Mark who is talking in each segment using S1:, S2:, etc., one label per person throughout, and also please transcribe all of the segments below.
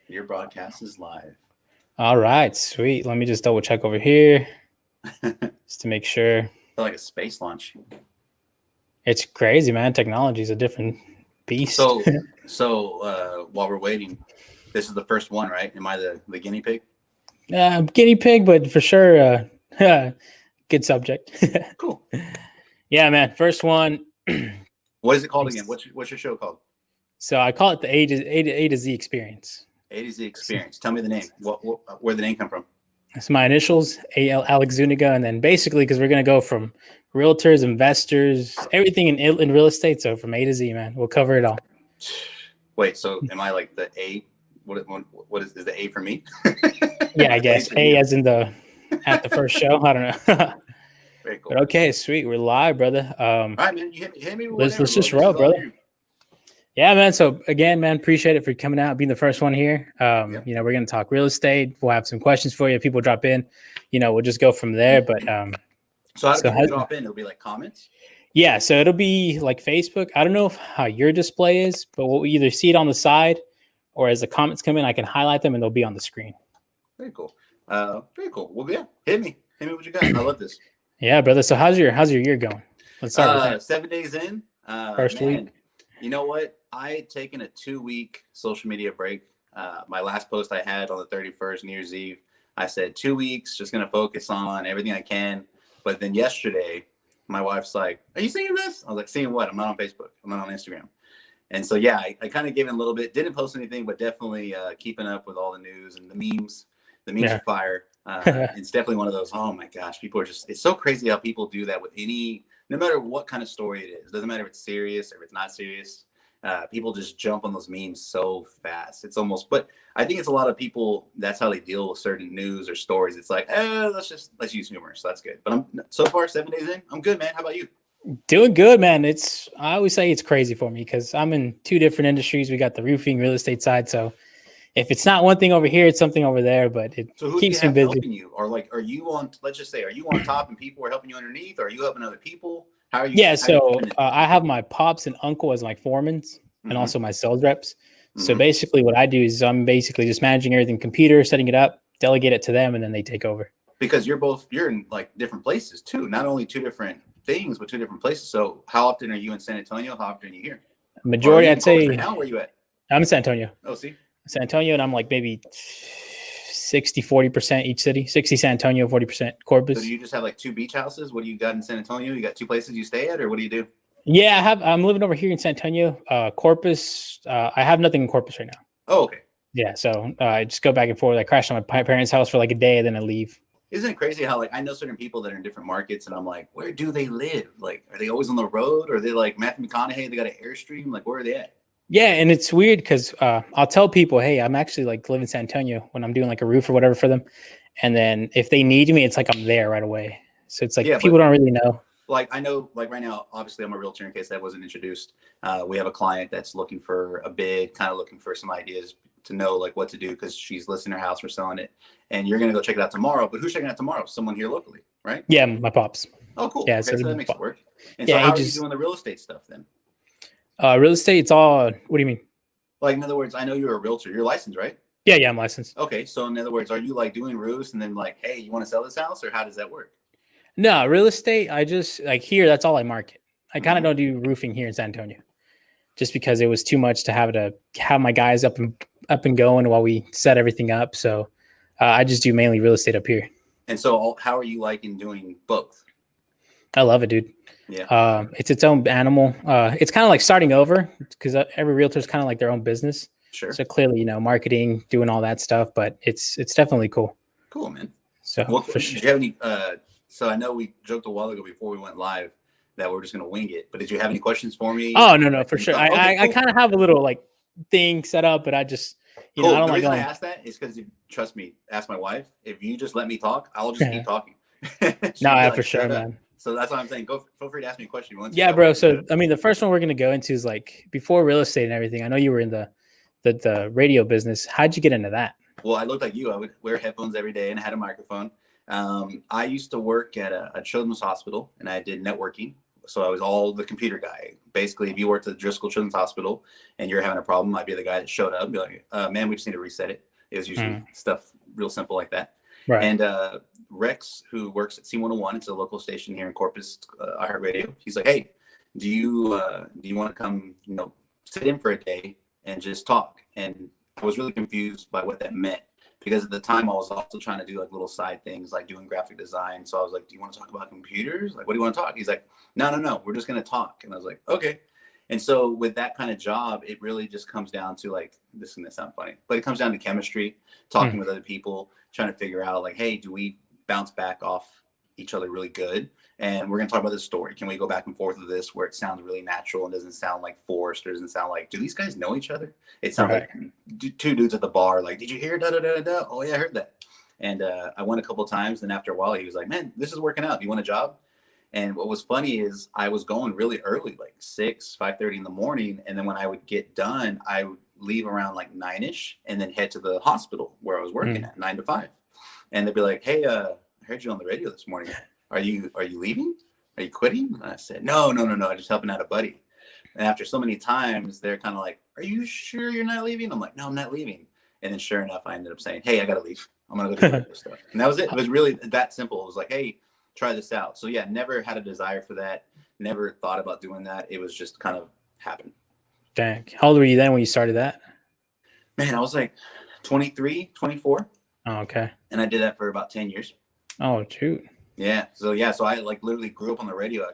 S1: Your broadcast is live.
S2: All right, sweet. Let me just double check over here just to make sure.
S1: Like a space launch.
S2: It's crazy, man. Technology is a different beast.
S1: So while we're waiting, this is the first one, right? Am I the guinea pig?
S2: Guinea pig, but for sure, good subject.
S1: Cool.
S2: Yeah, man. First one.
S1: What is it called again? What's your show called?
S2: So I call it the A to Z experience.
S1: A to Z experience. Tell me the name. Where the name come from?
S2: It's my initials, A.L. Alex Zuniga, and then basically because we're gonna go from realtors, investors, everything in real estate. So from A to Z, man, we'll cover it all.
S1: Wait, so am I like the A? What is the A for me?
S2: Yeah, I guess A as in at the first show. I don't know.
S1: Very cool.
S2: But okay, sweet. We're live, brother.
S1: All right, man. You hit me.
S2: Let's just roll, brother. Yeah, man. So again, man, appreciate it for coming out, being the first one here.
S1: Yep.
S2: You know, we're gonna talk real estate. We'll have some questions for you. People drop in. You know, we'll just go from there. But
S1: so how do people drop in? It'll be like comments.
S2: Yeah, so it'll be like Facebook. I don't know how your display is, but we'll either see it on the side or as the comments come in, I can highlight them and they'll be on the screen.
S1: Very cool. Very cool. Well, yeah, hit me what you got. I love this.
S2: Yeah, brother. So how's your year going? Let's start with that.
S1: 7 days in.
S2: First week.
S1: You know what? I had taken a 2-week social media break. My last post I had on the 31st, New Year's Eve, I said 2 weeks, just gonna focus on everything I can. But then yesterday, my wife's like, "Are you seeing this?" I was like, "Seeing what? I'm not on Facebook. I'm not on Instagram." And so yeah, I kind of gave it a little bit. Didn't post anything, but definitely keeping up with all the news and the memes. The memes are fire. It's definitely one of those. Oh my gosh, people are just—it's so crazy how people do that with no matter what kind of story it is. Doesn't matter if it's serious or if it's not serious. People just jump on those memes so fast. It's almost, but I think it's a lot of people. That's how they deal with certain news or stories. It's like, let's use humor. So that's good. But I'm so far 7 days in. I'm good, man. How about you?
S2: Doing good, man. I always say it's crazy for me because I'm in 2 different industries. We got the roofing, real estate side. So if it's not one thing over here, it's something over there. But it keeps me busy.
S1: Helping you, or like, are you on? Let's just say, are you on top and people are helping you underneath? Or are you helping other people? How are you?
S2: Yeah, so I have my pops and uncle as my foremans and also my sales reps. So basically what I do is I'm basically just managing everything, computer, setting it up, delegate it to them, and then they take over.
S1: Because you're in like different places too, not only 2 different things, but 2 different places. So how often are you in San Antonio? How often are you here?
S2: Majority, I'd say.
S1: Right now, where are you at?
S2: I'm in San Antonio.
S1: Oh, see?
S2: San Antonio, and I'm like maybe 60-40% each city. 60 San Antonio, 40% Corpus.
S1: So do you just have like 2 beach houses? What do you got in San Antonio? You got 2 places you stay at, or what do you do?
S2: Yeah, I'm living over here in San Antonio. Corpus, I have nothing in Corpus right now.
S1: Oh, okay.
S2: Yeah, so I just go back and forth. I crash on my parents' house for like a day, and then I leave.
S1: Isn't it crazy how, like, I know certain people that are in different markets, and I'm like, where do they live? Like, are they always on the road? Or are they like Matthew McConaughey? They got an Airstream? Like, where are they at?
S2: Yeah, and it's weird because I'll tell people, hey, I'm actually like live in San Antonio when I'm doing like a roof or whatever for them. And then if they need me, it's like I'm there right away. So it's like people don't really know.
S1: Like, I know, like right now, obviously I'm a realtor in case that wasn't introduced. We have a client that's looking for a bid, kind of looking for some ideas to know like what to do because she's listing her house, we're selling it. And you're going to go check it out tomorrow. But who's checking it out tomorrow? Someone here locally, right?
S2: Yeah, my pops.
S1: Oh, cool.
S2: Yeah,
S1: okay, so that makes it work. And
S2: yeah,
S1: so how are you doing the real estate stuff then?
S2: Real estate, it's all, what do you mean?
S1: Like, in other words, I know you're a realtor. You're licensed, right?
S2: Yeah, I'm licensed.
S1: Okay, so in other words, are you like doing roofs and then like, hey, you want to sell this house, or how does that work?
S2: No, real estate, I just, like here, that's all I market. I kind of don't do roofing here in San Antonio just because it was too much to have my guys up and going while we set everything up. So I just do mainly real estate up here.
S1: And so how are you liking doing both?
S2: I love it, dude.
S1: Yeah.
S2: It's its own animal. It's kind of like starting over because every realtor is kind of like their own business.
S1: Sure.
S2: So clearly, marketing, doing all that stuff, but it's definitely cool.
S1: Cool, man.
S2: So
S1: for sure. Did you have any? So I know we joked a while ago before we went live that we're just gonna wing it. But did you have any questions for me?
S2: Oh no, for sure. I kind of have a little like thing set up, but I just I don't like.
S1: The reason I asked that is because trust me, ask my wife. If you just let me talk, I'll just keep talking.
S2: No, for sure, man.
S1: So that's what I'm saying. Feel free to ask me a question.
S2: Yeah, bro. So I mean, the first one we're gonna go into is like before real estate and everything. I know you were in the radio business. How'd you get into that?
S1: Well, I looked like you. I would wear headphones every day and I had a microphone. I used to work at a children's hospital and I did networking. So I was all the computer guy. Basically, if you worked at the Driscoll Children's Hospital and you're having a problem, I'd be the guy that showed up and be like, man, we just need to reset it. It was usually stuff real simple like that.
S2: Right.
S1: And Rex, who works at C101, it's a local station here in Corpus, iHeartRadio. He's like, hey, do you want to come, sit in for a day and just talk? And I was really confused by what that meant, because at the time I was also trying to do like little side things like doing graphic design. So I was like, do you want to talk about computers? Like, what do you want to talk? He's like, no, we're just going to talk. And I was like, okay. And so with that kind of job, it really just comes down to like, this is going to sound funny, but it comes down to chemistry, talking with other people, trying to figure out like, hey, do we bounce back off each other really good? And we're going to talk about this story. Can we go back and forth with this where it sounds really natural and doesn't sound like forced, or doesn't sound like, do these guys know each other? It sounds like two dudes at the bar, like, did you hear da da da da? Oh yeah, I heard that. And I went a couple of times, and after a while he was like, man, this is working out. Do you want a job? And what was funny is I was going really early, like 5:30 in the morning. And then when I would get done, I would leave around like 9ish and then head to the hospital where I was working at 9 to 5. And they'd be like, hey, I heard you on the radio this morning. Are you leaving? Are you quitting? And I said, no, I'm just helping out a buddy. And after so many times, they're kind of like, are you sure you're not leaving? I'm like, no, I'm not leaving. And then sure enough, I ended up saying, hey, I got to leave. I'm going to go do radio stuff. And that was it. It was really that simple. It was like, hey, try this out. So yeah, never had a desire for that. Never thought about doing that. It was just kind of happened.
S2: Dang. How old were you then when you started that?
S1: Man, I was like 23, 24.
S2: Oh, okay.
S1: And I did that for about 10 years.
S2: Oh, shoot.
S1: Yeah. So I like literally grew up on the radio.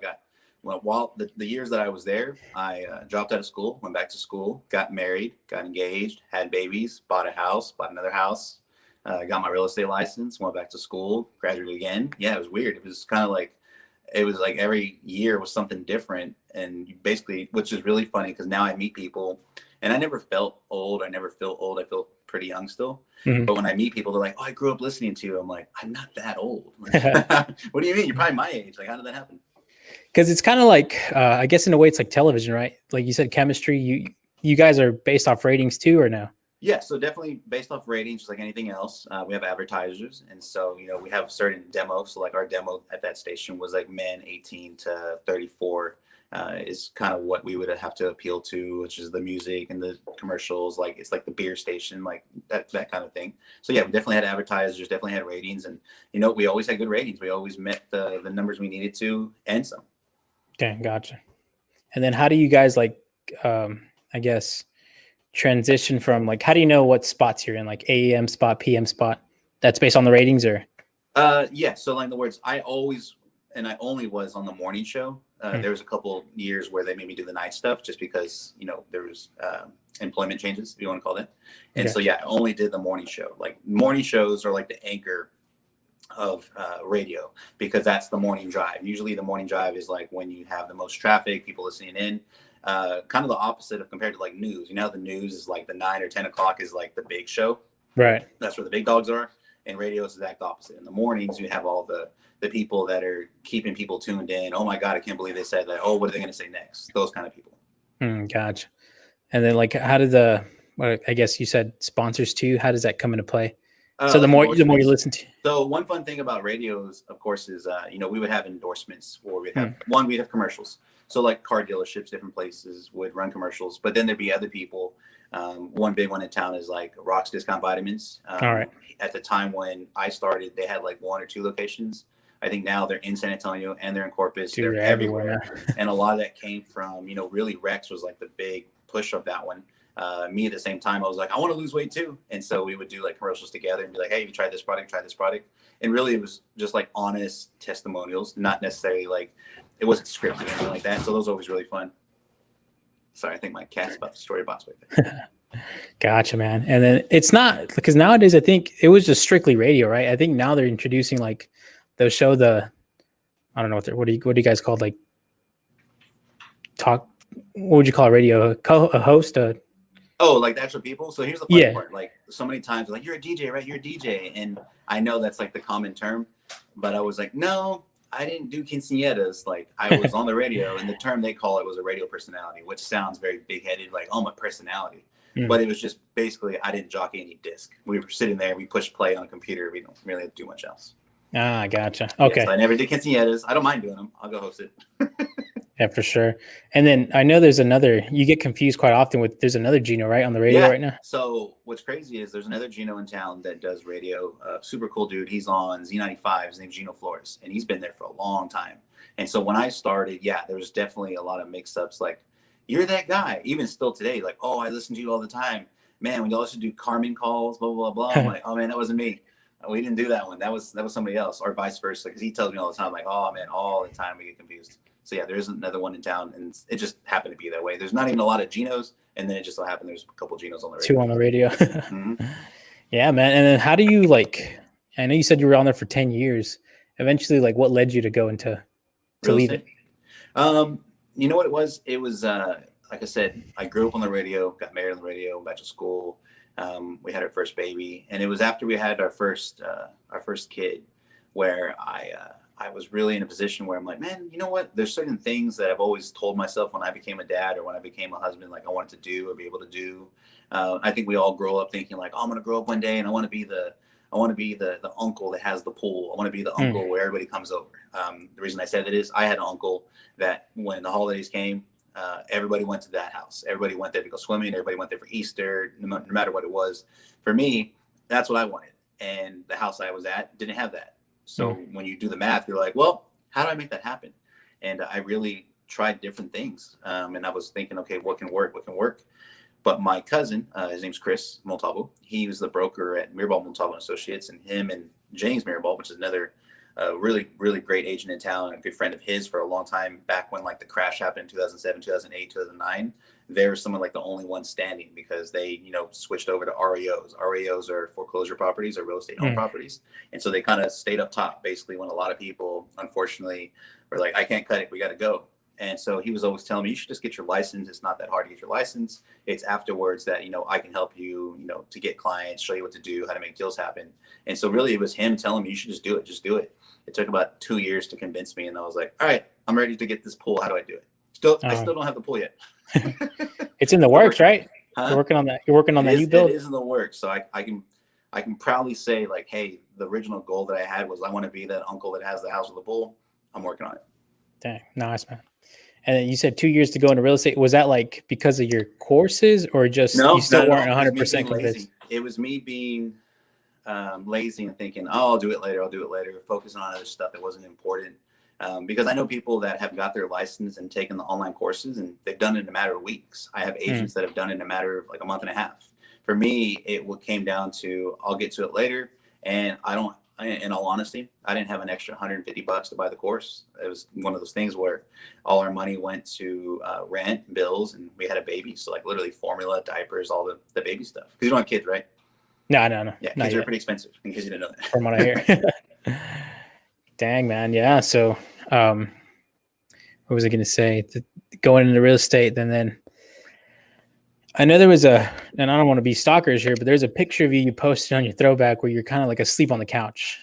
S1: While the years that I was there, I dropped out of school, went back to school, got married, got engaged, had babies, bought a house, bought another house, got my real estate license, went back to school, graduated again. Yeah, it was weird. It was kind of like, it was like every year was something different. And basically, which is really funny because now I meet people and I never felt old. I never feel old. I feel pretty young still. But when I meet people, they're like, oh, I grew up listening to you. I'm like, I'm not that old. Like, what do you mean? You're probably my age. Like, how did that happen?
S2: Because it's kind of like, I guess in a way it's like television, right? Like you said, chemistry, you guys are based off ratings too, or no?
S1: Yeah, so definitely based off ratings, just like anything else. We have advertisers. And so, we have certain demos. So like our demo at that station was like men 18 to 34 is kind of what we would have to appeal to, which is the music and the commercials. Like it's like the beer station, like that kind of thing. So yeah, we definitely had advertisers, definitely had ratings. And, we always had good ratings. We always met the numbers we needed to and some.
S2: Dang, gotcha. And then how do you guys like, I guess, transition from like, how do you know what spots you're in, like AM spot, PM spot? That's based on the ratings, or?
S1: Yeah. So like in the words, I only was on the morning show. There was a couple years where they made me do the night stuff just because, there was employment changes, if you want to call that. And so, yeah, I only did the morning show. Like morning shows are like the anchor of radio because that's the morning drive. Usually the morning drive is like when you have the most traffic, people listening in. Kind of the opposite of compared to like news. The news is like the 9 or 10 o'clock is like the big show.
S2: Right.
S1: That's where the big dogs are. And radio is the exact opposite. In the mornings, you have all the people that are keeping people tuned in. Oh my God, I can't believe they said that. Oh, what are they going to say next? Those kind of people.
S2: Gotcha. And then like, how did I guess you said sponsors too. How does that come into play? So the more you listen to.
S1: So one fun thing about radios, of course, is, we would have endorsements, or we'd have we'd have commercials. So like car dealerships, different places would run commercials, but then there'd be other people. One big one in town is like Rock's Discount Vitamins.
S2: All right.
S1: At the time when I started, they had like 1 or 2 locations. I think now they're in San Antonio and they're in Corpus.
S2: Dude,
S1: they're everywhere. And a lot of that came from, really Rex was like the big push of that one. Me at the same time, I was like, I want to lose weight too. And so we would do like commercials together and be like, hey, you tried this product, try this product. And really it was just like honest testimonials, not necessarily like, it wasn't scripted or anything like that. So those are always really fun. Sorry, I think my cat's about the story box right there.
S2: Gotcha, man. And then it's not, because nowadays I think it was just strictly radio, right? I think now they're introducing like, they'll show I don't know what do you guys call, like talk, what would you call a radio? A host?
S1: Oh, like the actual people? So here's the funny part. Like so many times, like, you're a DJ, right? You're a DJ. And I know that's like the common term, but I was like, no, I didn't do quinceañeras. Like I was on the radio, and the term they call it was a radio personality, which sounds very big-headed, like, oh, my personality. But it was just basically, I didn't jockey any disc. We were sitting there, we pushed play on a computer. We don't really have to do much else.
S2: Ah, gotcha. Okay.
S1: So I never did quinceañeras. I don't mind doing them. I'll go host it.
S2: Yeah, for sure. And then I know there's another, you get confused quite often with, there's another Gino, right, on the radio right now?
S1: So what's crazy is there's another Gino in town that does radio. Super cool dude. He's on Z95. His name's Gino Flores, and he's been there for a long time. And so when I started, yeah, there was definitely a lot of mix-ups. Like, you're that guy. Even still today, like, oh, I listen to you all the time. Man, when y'all used to do Carmen calls, blah, blah, blah, blah. I'm like, oh, man, that wasn't me. We didn't do that one. That was somebody else, or vice versa. Because he tells me all the time, like, oh, man, all the time we get confused. So yeah, there is another one in town, and it just happened to be that way. There's not even a lot of Genos, and then it just so happened there's a couple Genos on the radio.
S2: Two on the radio.
S1: Mm-hmm.
S2: Yeah, man. And then how do you like? I know you said you were on there for 10 years. Eventually, like, what led you to go into to leave it?
S1: You know what it was? It was like I said, I grew up on the radio, got married on the radio, went back to school. We had our first baby, and it was after we had our first kid where I was really in a position where I'm like, man, you know what? There's certain things that I've always told myself when I became a dad or when I became a husband, like I wanted to do or be able to do. I think we all grow up thinking like, oh, I'm going to grow up one day and I want to be the uncle that has the pool. I want to be the uncle where everybody comes over. The reason I said that is I had an uncle that when the holidays came, everybody went to that house. Everybody went there to go swimming. Everybody went there for Easter, no matter what it was. For me, that's what I wanted. And the house I was at didn't have that. So when you do the math, you're like, well, how do I make that happen? And I really tried different things. And I was thinking, okay, what can work? What can work? But my cousin, his name's Chris Montalvo. He was the broker at Mirabal Montalvo Associates, and him and James Mirabal, which is another really, really great agent in town, a good friend of his for a long time, back when like the crash happened in 2007, 2008, 2009. They're some of like the only ones standing because they, switched over to REOs. REOs are foreclosure properties or real estate owned properties. And so they kind of stayed up top, basically, when a lot of people, unfortunately, were like, I can't cut it. We got to go. And so he was always telling me, you should just get your license. It's not that hard to get your license. It's afterwards that, I can help you, to get clients, show you what to do, how to make deals happen. And so really it was him telling me, you should just do it. Just do it. It took about 2 years to convince me. And I was like, all right, I'm ready to get this pool. How do I do it? I still don't have the pool yet.
S2: It's in the works, right? Huh? You're working on that. You're working on that new build.
S1: It is in the works. So I can proudly say like, hey, the original goal that I had was I want to be that uncle that has the house with the pool. I'm working on it.
S2: Dang, nice, man. And then you said 2 years to go into real estate. Was that like because of your courses or just you still weren't 100% convinced?
S1: It was me being lazy and thinking, oh, I'll do it later. Focusing on other stuff that wasn't important. Because I know people that have got their license and taken the online courses and they've done it in a matter of weeks. I have agents that have done it in a matter of like a month and a half. For me, it came down to I'll get to it later. And in all honesty, I didn't have an extra $150 to buy the course. It was one of those things where all our money went to rent, bills, and we had a baby. So like literally formula, diapers, all the baby stuff. Because you don't have kids, right?
S2: No.
S1: Yeah, kids are pretty expensive, in case you didn't know that.
S2: From what I hear. Dang, man. Yeah. So what was I going to say? Going into real estate, then I know there was and I don't want to be stalkers here, but there's a picture of you posted on your throwback where you're kind of like asleep on the couch.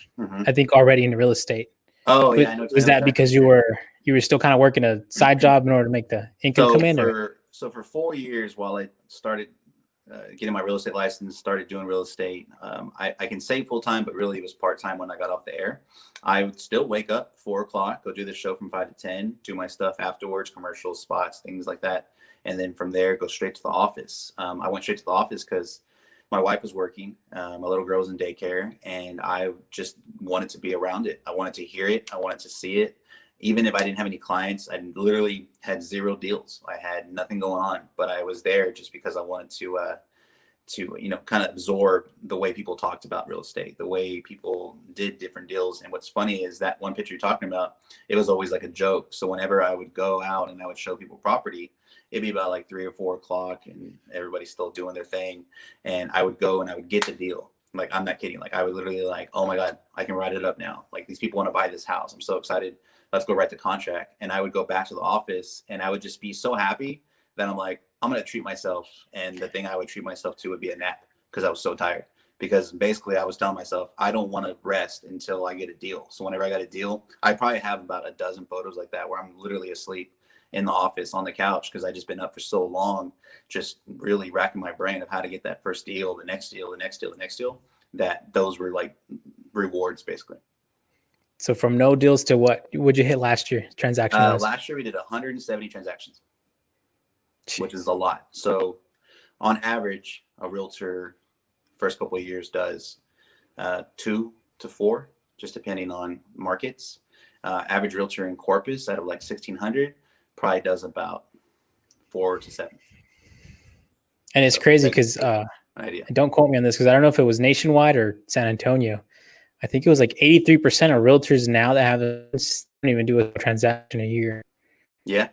S2: I think already into real estate.
S1: Oh, yeah. I know.
S2: Was that because you were still kind of working a side job in order to make the income come in?
S1: So for 4 years while I started getting my real estate license, started doing real estate, I can say full time, but really it was part time when I got off the air. I would still wake up 4 o'clock, go do the show from 5 to 10, do my stuff afterwards, commercials, spots, things like that. And then from there, go straight to the office. I went straight to the office because my wife was working. My little girl was in daycare, and I just wanted to be around it. I wanted to hear it. I wanted to see it. Even if I didn't have any clients, I literally had 0 deals. I had nothing going on, but I was there just because I wanted to kind of absorb the way people talked about real estate, the way people did different deals. And what's funny is that one picture you're talking about, it was always like a joke. So whenever I would go out and I would show people property, it'd be about like 3 or 4 o'clock and everybody's still doing their thing. And I would go and I would get the deal. Like, I'm not kidding. Like, I would literally like, oh my God, I can write it up now. Like, these people want to buy this house. I'm so excited. Let's go write the contract. And I would go back to the office and I would just be so happy that I'm like, I'm going to treat myself. And the thing I would treat myself to would be a nap because I was so tired. Because basically I was telling myself, I don't want to rest until I get a deal. So whenever I got a deal, I probably have about a dozen photos like that where I'm literally asleep in the office on the couch because I just been up for so long, just really racking my brain of how to get that first deal, the next deal, that those were like rewards basically.
S2: So from no deals to what would you hit last year transaction wise?
S1: Last year we did 170 transactions, which is a lot. So on average, a realtor first couple of years does 2 to 4, just depending on markets. Average realtor in Corpus out of like 1,600 probably does about 4 to 7.
S2: And it's crazy because
S1: idea.
S2: don't quote me on this because I don't know if it was nationwide or San Antonio. I think it was like 83% of realtors now that have don't even do a transaction a year.
S1: Yeah.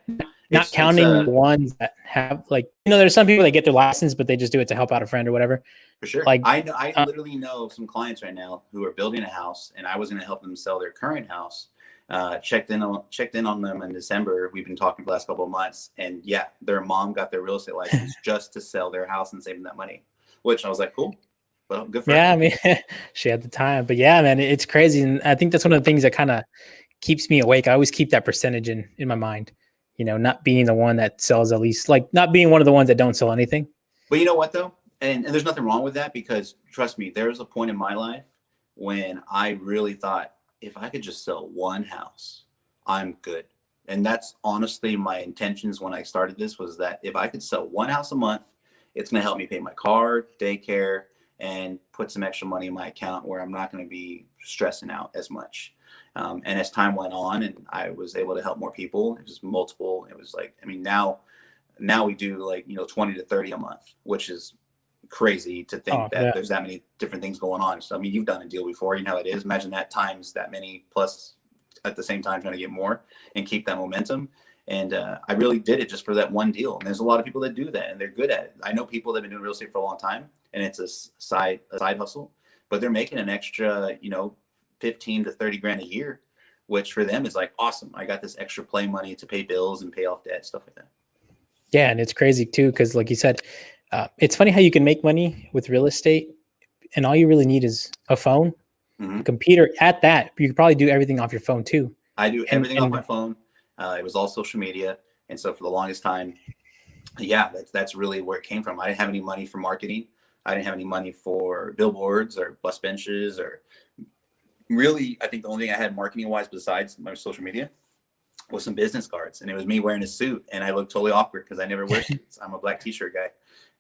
S2: Not counting the ones that have like, there's some people that get their license, but they just do it to help out a friend or whatever.
S1: For sure.
S2: Like
S1: I literally know some clients right now who are building a house, and I was going to help them sell their current house. Checked in on them in December. We've been talking for the last couple of months, and yeah, their mom got their real estate license just to sell their house and saving that money, which I was like, cool. Well, good for her.
S2: I mean, she had the time, but yeah, man, it's crazy. And I think that's one of the things that kind of keeps me awake. I always keep that percentage in my mind, not being the one that sells at least, like not being one of the ones that don't sell anything.
S1: But you know what though? And there's nothing wrong with that, because trust me, there was a point in my life when I really thought, if I could just sell one house, I'm good. And that's honestly my intentions when I started this, was that if I could sell one house a month, it's going to help me pay my car, daycare, and put some extra money in my account where I'm not going to be stressing out as much. And as time went on and I was able to help more people, it was multiple. It was like, I mean, now we do like, 20 to 30 a month, which is crazy to think that there's that many different things going on. So, I mean, you've done a deal before, you know how it is. Imagine that times that many plus at the same time trying to get more and keep that momentum. And I really did it just for that one deal. And there's a lot of people that do that and they're good at it. I know people that have been doing real estate for a long time and it's a side hustle, but they're making an extra, 15 to 30 grand a year, which for them is like, awesome. I got this extra play money to pay bills and pay off debt, stuff like that. Yeah.
S2: And it's crazy too. Cause like you said, it's funny how you can make money with real estate and all you really need is a phone, a computer. At that, you could probably do everything off your phone too.
S1: I do everything off my phone. It was all social media. And so for the longest time, yeah, that's really where it came from. I didn't have any money for marketing. I didn't have any money for billboards or bus benches, or really, I think the only thing I had marketing wise besides my social media was some business cards. And it was me wearing a suit and I looked totally awkward because I never wear suits. I'm a black t-shirt guy.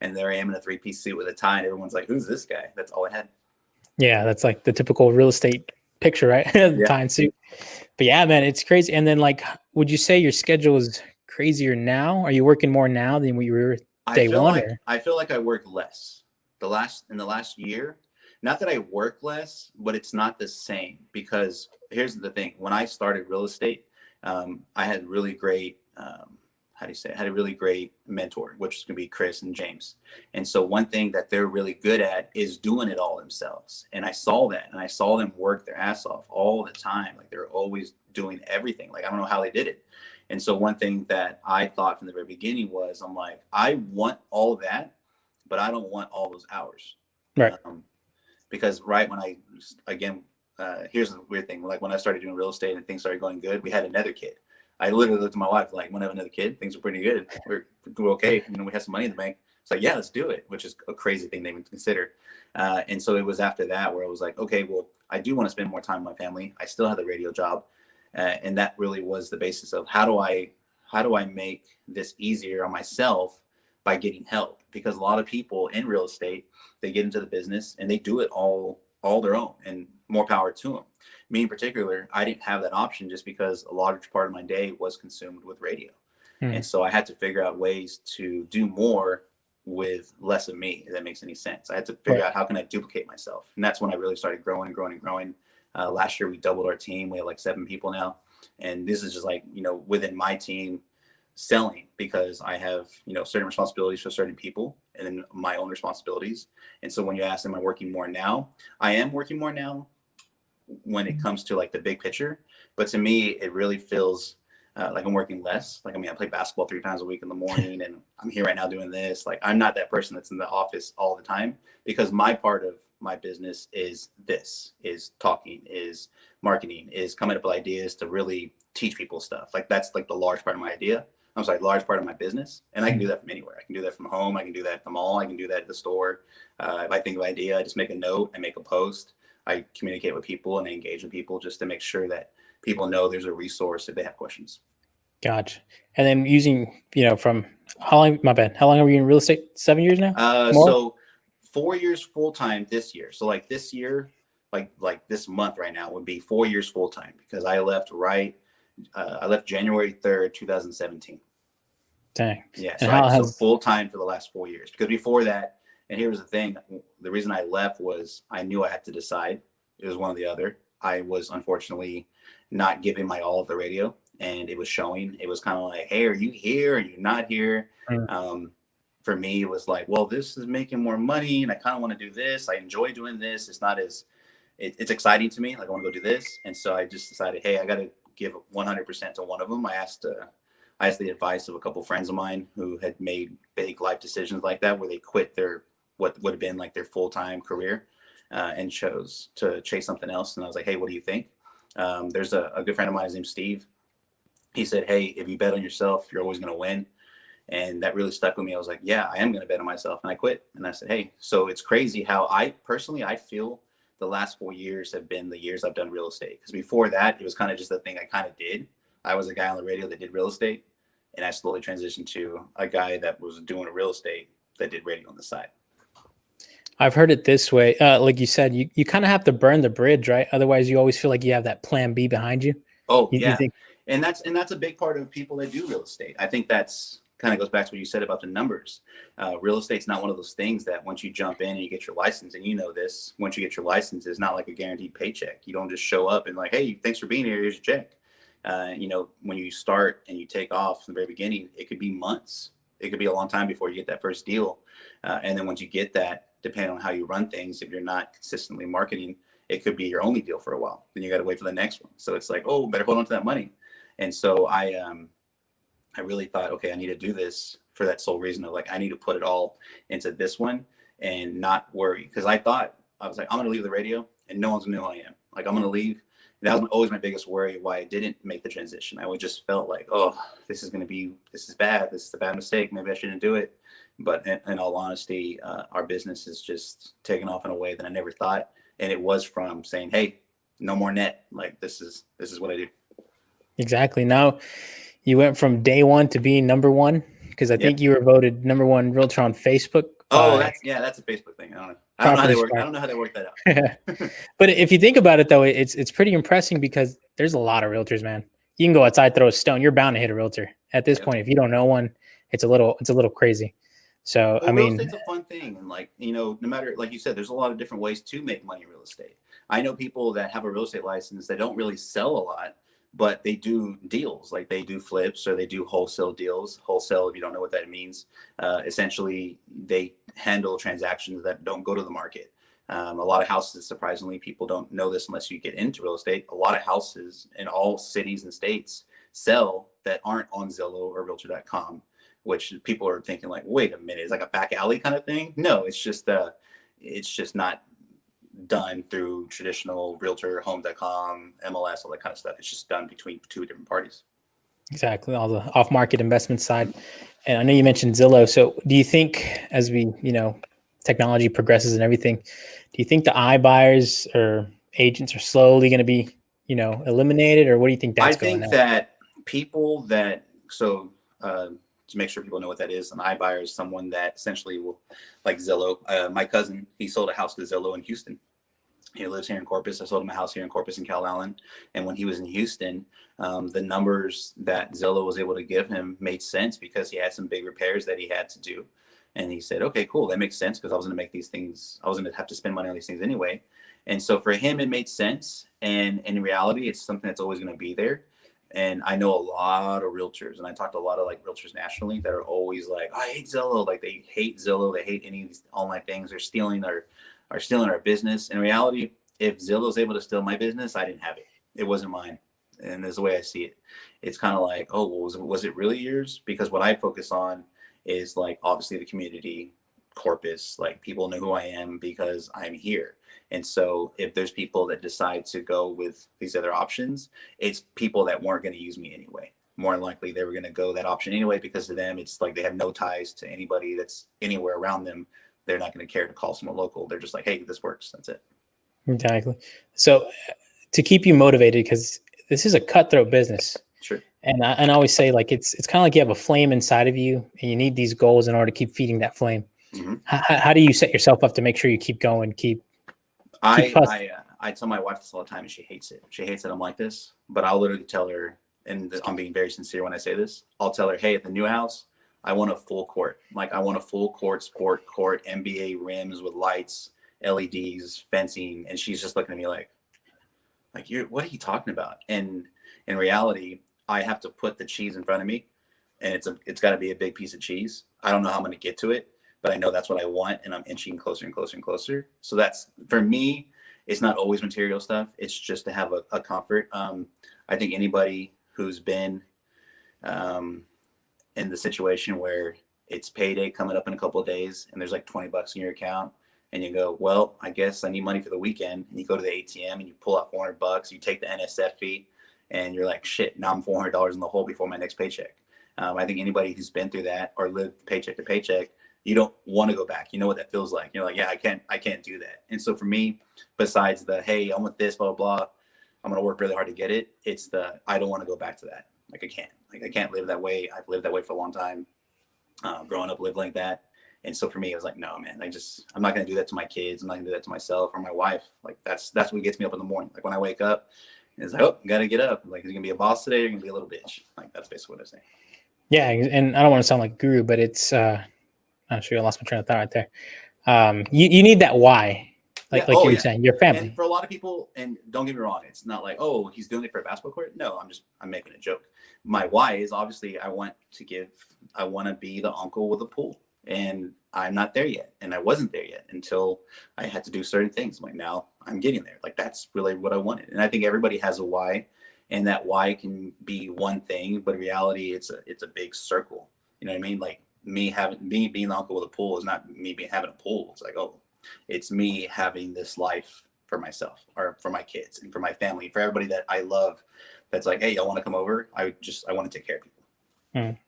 S1: And there I am in a 3-piece suit with a tie and everyone's like, who's this guy? That's all I had.
S2: Yeah, that's like the typical real estate picture, right? The tie and suit. But yeah, man, it's crazy. And then like, would you say your schedule is crazier now? Are you working more now than we were day one?
S1: I feel like I work less in the last year. Not that I work less, but it's not the same, because here's the thing. When I started real estate, I had really great, I had a really great mentor, which is going to be Chris and James. And so one thing that they're really good at is doing it all themselves. And I saw that, and I saw them work their ass off all the time. Like they're always doing everything. Like, I don't know how they did it. And so one thing that I thought from the very beginning was, I'm like, I want all of that, but I don't want all those hours.
S2: Right.
S1: Because when here's the weird thing. Like when I started doing real estate and things started going good, we had another kid. I literally looked at my wife like, when I have another kid, things are pretty good. We're okay. We have some money in the bank. It's like, yeah, let's do it, which is a crazy thing to even consider. And so it was after that where I was like, okay, well, I do want to spend more time with my family. I still have the radio job. And that really was the basis of how do I make this easier on myself by getting help? Because a lot of people in real estate, they get into the business and they do it all their own, and more power to them. Me in particular, I didn't have that option just because a large part of my day was consumed with radio. And so I had to figure out ways to do more with less of me, if that makes any sense. I had to figure out how can I duplicate myself. And that's when I really started growing. Last year, we doubled our team. We have like 7 people now. And this is just like, within my team selling, because I have, certain responsibilities for certain people and then my own responsibilities. And so when you ask, am I working more now? I am working more now when it comes to like the big picture. But to me, it really feels like I'm working less. Like, I mean, I play basketball 3 times a week in the morning and I'm here right now doing this. Like, I'm not that person that's in the office all the time, because my part of my business is talking, is marketing, is coming up with ideas to really teach people stuff. Like, that's like the large part of my large part of my business. And I can do that from anywhere. I can do that from home. I can do that at the mall. I can do that at the store. If I think of an idea, I just make a note and make a post. I communicate with people and I engage with people just to make sure that people know there's a resource if they have questions.
S2: Gotcha. And then using, from how long, my bad, how long are you in real estate? 7 years now? More?
S1: So 4 years full time this year. So like this year, like this month right now would be 4 years full time because I left I left January 3rd, 2017.
S2: Dang.
S1: Yeah.
S2: And
S1: So full time for the last 4 years because before that, and here was the thing, the reason I left was I knew I had to decide. It was one or the other. I was unfortunately not giving my all of the radio, and it was showing. It was kind of like, hey, are you here? Are you not here? For me, it was like, well, this is making more money, and I kind of want to do this. I enjoy doing this. It's not as it's exciting to me. Like I want to go do this, and so I just decided, hey, I got to give 100% to one of them. I asked the advice of a couple of friends of mine who had made big life decisions like that, where they quit their what would have been like their full-time career and chose to chase something else. And I was like, hey, what do you think? There's a good friend of mine, his name's Steve. He said, hey, if you bet on yourself, you're always going to win. And that really stuck with me. I was like, yeah, I am going to bet on myself. And I quit. And I said, hey, so it's crazy how I feel the last 4 years have been the years I've done real estate. Because before that, it was kind of just a thing I kind of did. I was a guy on the radio that did real estate. And I slowly transitioned to a guy that was doing real estate that did radio on the side.
S2: I've heard it this way. Like you said, you kind of have to burn the bridge, right? Otherwise, you always feel like you have that plan B behind you.
S1: Oh,
S2: you
S1: yeah.
S2: think-
S1: and that's a big part of people that do real estate. I think that's kind of goes back to what you said about the numbers. Real estate's not one of those things that once you jump in and you get your license, and you know this, once you get your license, it's not like a guaranteed paycheck. You don't just show up and like, hey, thanks for being here, here's your check. When you start and you take off from the very beginning, it could be months. It could be a long time before you get that first deal. And then once you get that, depending on how you run things, if you're not consistently marketing, it could be your only deal for a while. Then you got to wait for the next one. So it's like, oh, better hold on to that money. And so I really thought, okay, I need to do this for that sole reason of like, I need to put it all into this one and not worry. Because I was like, I'm going to leave the radio and no one's going to know who I am. Like, I'm going to leave. And that was always my biggest worry why I didn't make the transition. I just felt like, oh, this is bad. This is a bad mistake. Maybe I shouldn't do it. But in all honesty, our business is just taken off in a way that I never thought. And it was from saying, hey, no more net. Like, this is what I do.
S2: Exactly. Now you went from day one to being number one, because I think you were voted number one realtor on Facebook.
S1: Oh, that's a Facebook thing. I don't know. I don't know how they work. I don't know how they work that out.
S2: But if you think about it, though, it's pretty impressive because there's a lot of realtors, man. You can go outside, throw a stone, you're bound to hit a realtor. At this point, if you don't know one, it's a little crazy. So I mean,
S1: real estate's a fun thing, and like no matter, like you said, there's a lot of different ways to make money in real estate. I know people that have a real estate license that don't really sell a lot, but they do deals, like they do flips or they do wholesale deals. Wholesale, if you don't know what that means, essentially they handle transactions that don't go to the market. A lot of houses, surprisingly, people don't know this unless you get into real estate. A lot of houses in all cities and states sell that aren't on Zillow or Realtor.com, which people are thinking like, wait a minute, it's like a back alley kind of thing. No, it's just not done through traditional Realtor, Home.com, MLS, all that kind of stuff. It's just done between two different parties.
S2: Exactly, all the off-market investment side. And I know you mentioned Zillow. So do you think as we, technology progresses and everything, do you think the iBuyers or agents are slowly going to be, eliminated, or what do you think that's going on?
S1: I think that people that, to make sure people know what that is, an iBuyer is someone that essentially will, like Zillow. My cousin, he sold a house to Zillow in Houston. He lives here in Corpus. I sold him a house here in Corpus and Cal Allen. And when he was in Houston, the numbers that Zillow was able to give him made sense because he had some big repairs that he had to do. And he said, okay, cool. That makes sense because I was going to make these things. I was going to have to spend money on these things anyway. And so for him, it made sense. And in reality, it's something that's always going to be there. And I know a lot of realtors, and I talk to a lot of like realtors nationally that are always like, I hate Zillow. Like they hate Zillow. They hate any of these online things. They're stealing our business. In reality, if Zillow is able to steal my business, I didn't have it. It wasn't mine. And that's the way I see it. It's kind of like, oh, well, was it really yours? Because what I focus on is like, obviously the community, Corpus, like people know who I am because I'm here. And so if there's people that decide to go with these other options, it's people that weren't going to use me anyway. More than likely, they were going to go that option anyway, because to them, it's like they have no ties to anybody that's anywhere around them. They're not going to care to call someone local. They're just like, hey, this works. That's it.
S2: Exactly. So to keep you motivated, because this is a cutthroat business.
S1: Sure.
S2: And I always say, like, it's kind of like you have a flame inside of you and you need these goals in order to keep feeding that flame.
S1: Mm-hmm.
S2: How do you set yourself up to make sure you keep going, keep
S1: I tell my wife this all the time and she hates it. She hates that I'm like this, but I'll literally tell her, and I'm being very sincere when I say this, I'll tell her, hey, at the new house, I want a full court. Like I want a full court, sport court, NBA rims with lights, LEDs, fencing. And she's just looking at me like what are you talking about? And in reality, I have to put the cheese in front of me and it's got to be a big piece of cheese. I don't know how I'm going to get to it, but I know that's what I want. And I'm inching closer and closer and closer. So that's, for me, it's not always material stuff. It's just to have a comfort. I think anybody who's been in the situation where it's payday coming up in a couple of days and there's like $20 in your account and you go, well, I guess I need money for the weekend. And you go to the ATM and you pull out $400, you take the NSF fee and you're like, shit, now I'm $400 in the hole before my next paycheck. I think anybody who's been through that or lived paycheck to paycheck, you don't want to go back. You know what that feels like. You're like, yeah, I can't do that. And so for me, besides the, hey, I want this, blah, blah, blah, I'm going to work really hard to get it. It's the, I don't want to go back to that. Like I can't live that way. I've lived that way for a long time. Growing up, lived like that. And so for me, it was like, no, man, I'm not going to do that to my kids. I'm not gonna do that to myself or my wife. Like that's what gets me up in the morning. Like when I wake up, it's like, oh, got to get up. Like, is you going to be a boss today? Or you're going to be a little bitch. Like that's basically what I say.
S2: Yeah. And I don't want to sound like a guru, but it's, I'm sure I lost my train of thought right there. You need that why, like you were saying, your family.
S1: And for a lot of people, and don't get me wrong, it's not like, oh, he's doing it for a basketball court. No, I'm making a joke. My why is obviously I want to be the uncle with a pool, and I'm not there yet. And I wasn't there yet until I had to do certain things. I'm like, now I'm getting there. Like, that's really what I wanted. And I think everybody has a why, and that why can be one thing, but in reality, it's a big circle. You know what I mean? Like me being the uncle with a pool is not me having a pool. It's like, oh, it's me having this life for myself or for my kids and for my family, for everybody that I love. That's like, hey, I want to come over. I want to take care of people.
S2: Mm.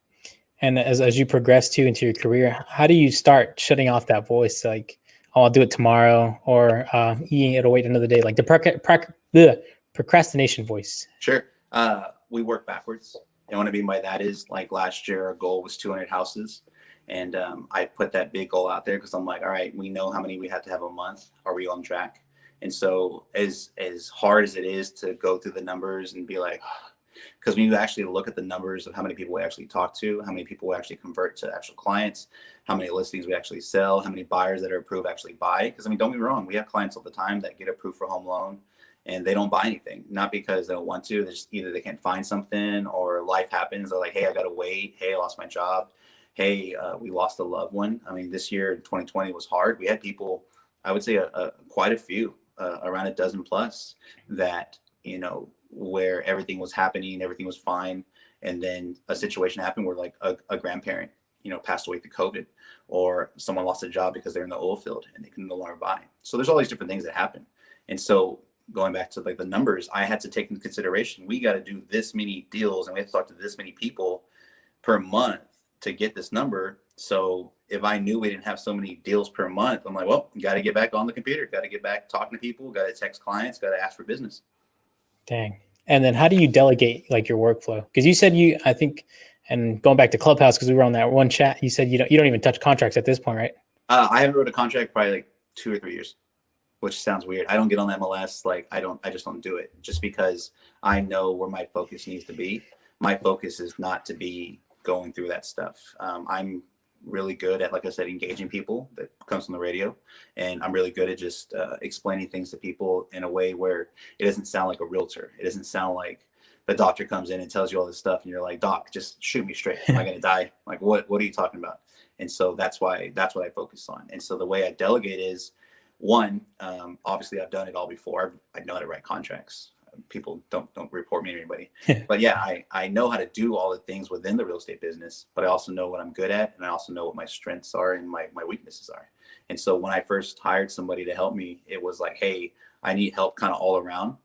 S2: And as you progress into your career, how do you start shutting off that voice? Like, oh, I'll do it tomorrow, or it'll wait another day. Like the procrastination voice.
S1: Sure. We work backwards. And what I mean by that is, like, last year, our goal was 200 houses. And I put that big goal out there because I'm like, all right, we know how many we have to have a month. Are we on track? And so as hard as it is to go through the numbers and be like, because when you actually look at the numbers of how many people we actually talk to, how many people we actually convert to actual clients, how many listings we actually sell, how many buyers that are approved actually buy. Because I mean, don't be wrong, we have clients all the time that get approved for home loan and they don't buy anything, not because they don't want to. They're just either they can't find something or life happens. They're like, hey, I got to wait. Hey, I lost my job. Hey, we lost a loved one. I mean, this year, 2020 was hard. We had people, I would say quite a few, around a dozen plus that, you know, where everything was happening, everything was fine. And then a situation happened where like a grandparent, you know, passed away through COVID, or someone lost a job because they're in the oil field and they can no longer buy. So there's all these different things that happen. And so going back to like the numbers, I had to take into consideration, we got to do this many deals and we have to talk to this many people per month to get this number. So if I knew we didn't have so many deals per month, I'm like, well, you got to get back on the computer, got to get back talking to people, got to text clients, got to ask for business.
S2: Dang. And then how do you delegate like your workflow? Because you said I think, and going back to Clubhouse, because we were on that one chat, you said you don't even touch contracts at this point, right?
S1: I haven't wrote a contract probably like 2 or 3 years, which sounds weird. I don't get on MLS. Like I just don't do it just because I know where my focus needs to be. My focus is not to be going through that stuff. I'm really good at, like I said, engaging people that comes from the radio. And I'm really good at just explaining things to people in a way where it doesn't sound like a realtor. It doesn't sound like the doctor comes in and tells you all this stuff and you're like, doc, just shoot me straight. Am I going to die? Like, what are you talking about? And so that's what I focus on. And so the way I delegate is, one, obviously I've done it all before. I know how to write contracts. People don't report me to anybody, but yeah, I know how to do all the things within the real estate business, but I also know what I'm good at. And I also know what my strengths are and my weaknesses are. And so when I first hired somebody to help me, it was like, hey, I need help kind of all around.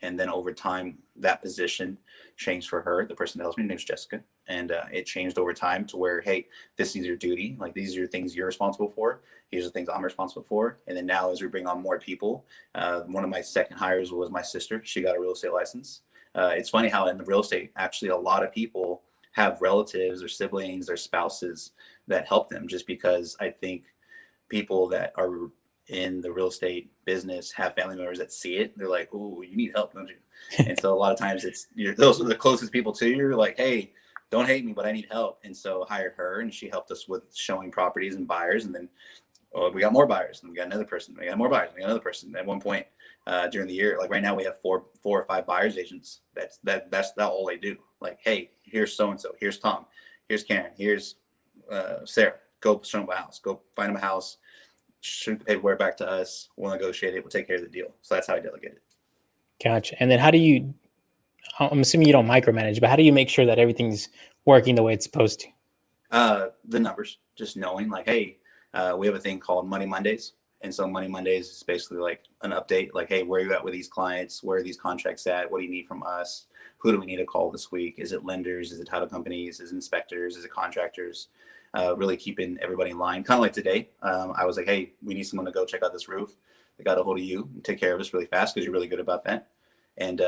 S1: And then over time, that position changed for her. The person that helps me, her name's Jessica. And it changed over time to where, hey, this is your duty. Like, these are your things you're responsible for. These are the things I'm responsible for. And then now, as we bring on more people, one of my second hires was my sister. She got a real estate license. It's funny how in the real estate, actually, a lot of people have relatives or siblings or spouses that help them, just because I think people that are in the real estate business have family members that see it. They're like, "Oh, you need help, don't you?" And so a lot of times those are the closest people to you. You're like, "Hey, don't hate me, but I need help." And so I hired her, and she helped us with showing properties and buyers. And then we got more buyers, and we got another person. We got more buyers. We got another person. At one point during the year, like right now, we have four or five buyers agents. That's all they do. Like, hey, here's so and so. Here's Tom. Here's Karen. Here's Sarah. Go show them a house. Go find them a house. Shoot the paperwork back to us. We'll negotiate it. We'll take care of the deal. So that's how I delegate it.
S2: Gotcha. And then how do you? I'm assuming you don't micromanage, but how do you make sure that everything's working the way it's supposed to?
S1: The numbers, just knowing like, hey, we have a thing called Money Mondays. And so Money Mondays is basically like an update, like, hey, where are you at with these clients? Where are these contracts at? What do you need from us? Who do we need to call this week? Is it lenders? Is it title companies? Is it inspectors? Is it contractors? Really keeping everybody in line. Kind of like today, I was like, hey, we need someone to go check out this roof. They got a hold of you and take care of us really fast because you're really good about that. And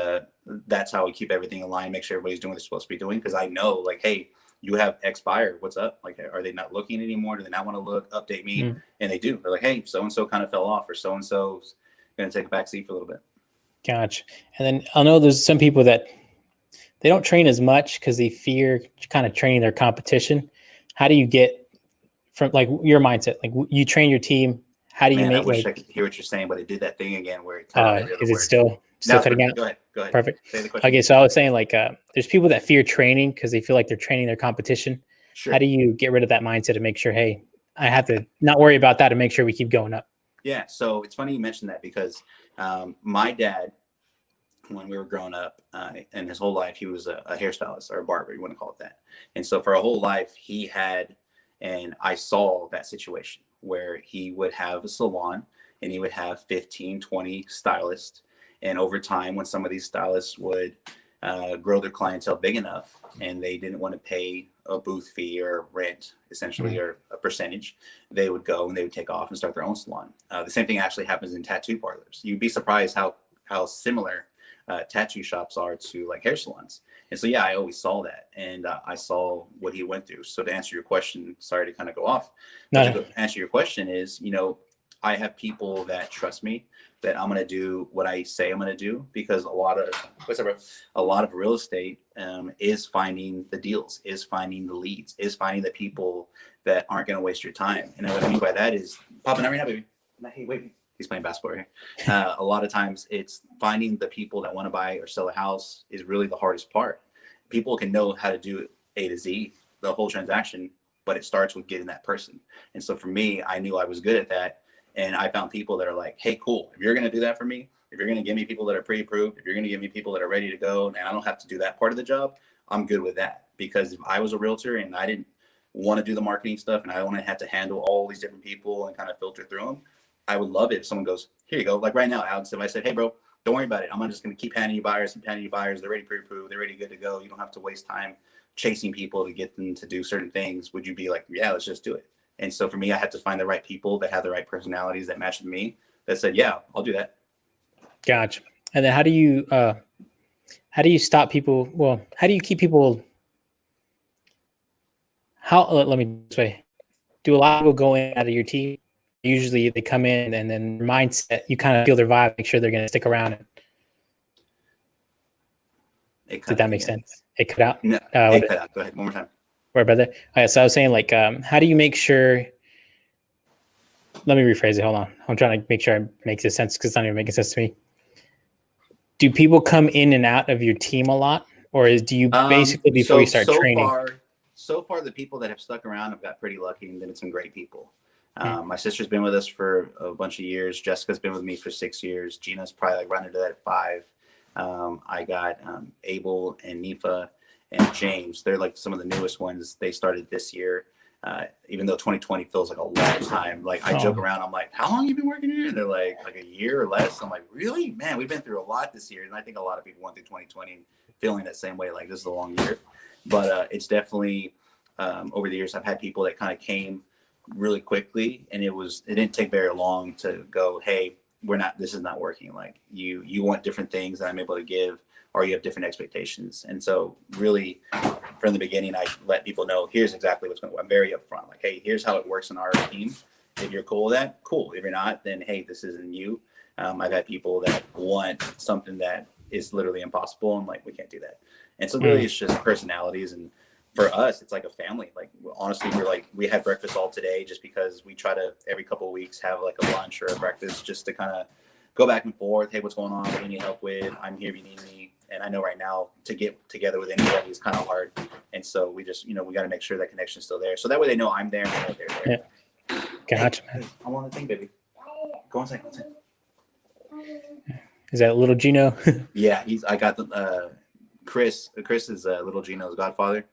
S1: that's how we keep everything in line, make sure everybody's doing what they're supposed to be doing. Because I know, like, hey, you have X buyer. What's up? Like, are they not looking anymore? Do they not want to look? Update me. Mm-hmm. And they do. They're like, hey, so-and-so kind of fell off, or so-and-so's going to take a back seat for a little bit.
S2: Gotcha. And then I know there's some people that they don't train as much because they fear kind of training their competition. How do you get from like your mindset? Like, you train your team. How do you make?
S1: I wish I could hear what you're saying, but it did that thing again where it cut out.
S2: Is it still cutting out?
S1: Go ahead.
S2: Perfect.
S1: Say the question.
S2: Okay, so I was saying like there's people that fear training because they feel like they're training their competition. Sure. How do you get rid of that mindset to make sure, hey, I have to not worry about that and make sure we keep going up?
S1: Yeah, so it's funny you mentioned that because my dad, when we were growing up, and his whole life, he was a hairstylist or a barber, you want to call it that. And so for a whole life, he had, and I saw that situation where he would have a salon and he would have 15, 20 stylists. And over time, when some of these stylists would grow their clientele big enough and they didn't want to pay a booth fee or rent, essentially, mm-hmm. or a percentage, they would go and they would take off and start their own salon. The same thing actually happens in tattoo parlors. You'd be surprised how similar tattoo shops are to like hair salons. And so, yeah, I always saw that, and I saw what he went through. So to answer your question, sorry to kind of go off. To answer your question is, I have people that trust me that I'm going to do what I say I'm going to do, because a lot of real estate is finding the deals, is finding the leads, is finding the people that aren't going to waste your time. And what I mean by that is, popping out right now, baby. Hey, wait. He's playing basketball here. A lot of times it's finding the people that want to buy or sell a house is really the hardest part. People can know how to do A to Z, the whole transaction, but it starts with getting that person. And so for me, I knew I was good at that. And I found people that are like, hey, cool. If you're going to do that for me, if you're going to give me people that are pre-approved, if you're going to give me people that are ready to go, and I don't have to do that part of the job, I'm good with that. Because if I was a realtor and I didn't want to do the marketing stuff and I want to have to handle all these different people and kind of filter through them, I would love it if someone goes, here you go. Like right now, Alex, if I said, hey, bro, don't worry about it. I'm just going to keep handing you buyers. They're ready pre-approved. They're ready, good to go. You don't have to waste time chasing people to get them to do certain things. Would you be like, yeah, let's just do it? And so for me, I had to find the right people that have the right personalities that match with me that said, yeah, I'll do that.
S2: Gotcha. And then how do you stop people? Well, how do you keep people? Let me this way. Do a lot of people go in out of your team? Usually they come in and then mindset, you kind of feel their vibe, make sure they're going to stick around. Did that make sense? It cut out?
S1: No, it cut out. Go ahead, one more time.
S2: Right, brother. Okay, so I was saying, like, how do you make sure? Let me rephrase it. Hold on. I'm trying to make sure it makes sense because it's not even making sense to me. Do people come in and out of your team a lot, or do you basically before you start training?
S1: So far, the people that have stuck around have got pretty lucky and been some great people. My sister's been with us for a bunch of years. Jessica's been with me for 6 years. Gina's probably like running to that at 5. I got Abel and Nifa and James. They're like some of the newest ones. They started this year. Even though 2020 feels like a long time. Like I joke around, I'm like, how long have you been working here? And they're like a year or less. I'm like, really? Man, we've been through a lot this year. And I think a lot of people went through 2020 feeling that same way, like this is a long year. but it's definitely over the years I've had people that kind of came really quickly, and it didn't take very long to go, hey, this is not working. Like you want different things that I'm able to give, or you have different expectations. And so really from the beginning, I let people know, here's exactly what's going on. I'm very upfront. Like, hey, here's how it works in our team. If you're cool with that, cool. If you're not, then hey, this isn't you. I've had people that want something that is literally impossible, and like, we can't do that. And so really it's just personalities. And for us, it's like a family. Like, honestly, we had breakfast all today just because we try to every couple of weeks have like a lunch or a breakfast just to kind of go back and forth. Hey, what's going on? What do you need help with? I'm here if you need me. And I know right now to get together with anybody is kind of hard. And so we just, we got to make sure that connection's still there. So that way they know I'm there and they know they're there.
S2: Yeah. Gotcha, man.
S1: Hey, I want the thing, baby. Go inside.
S2: Is that little Gino?
S1: Yeah, I got the Chris is little Gino's godfather,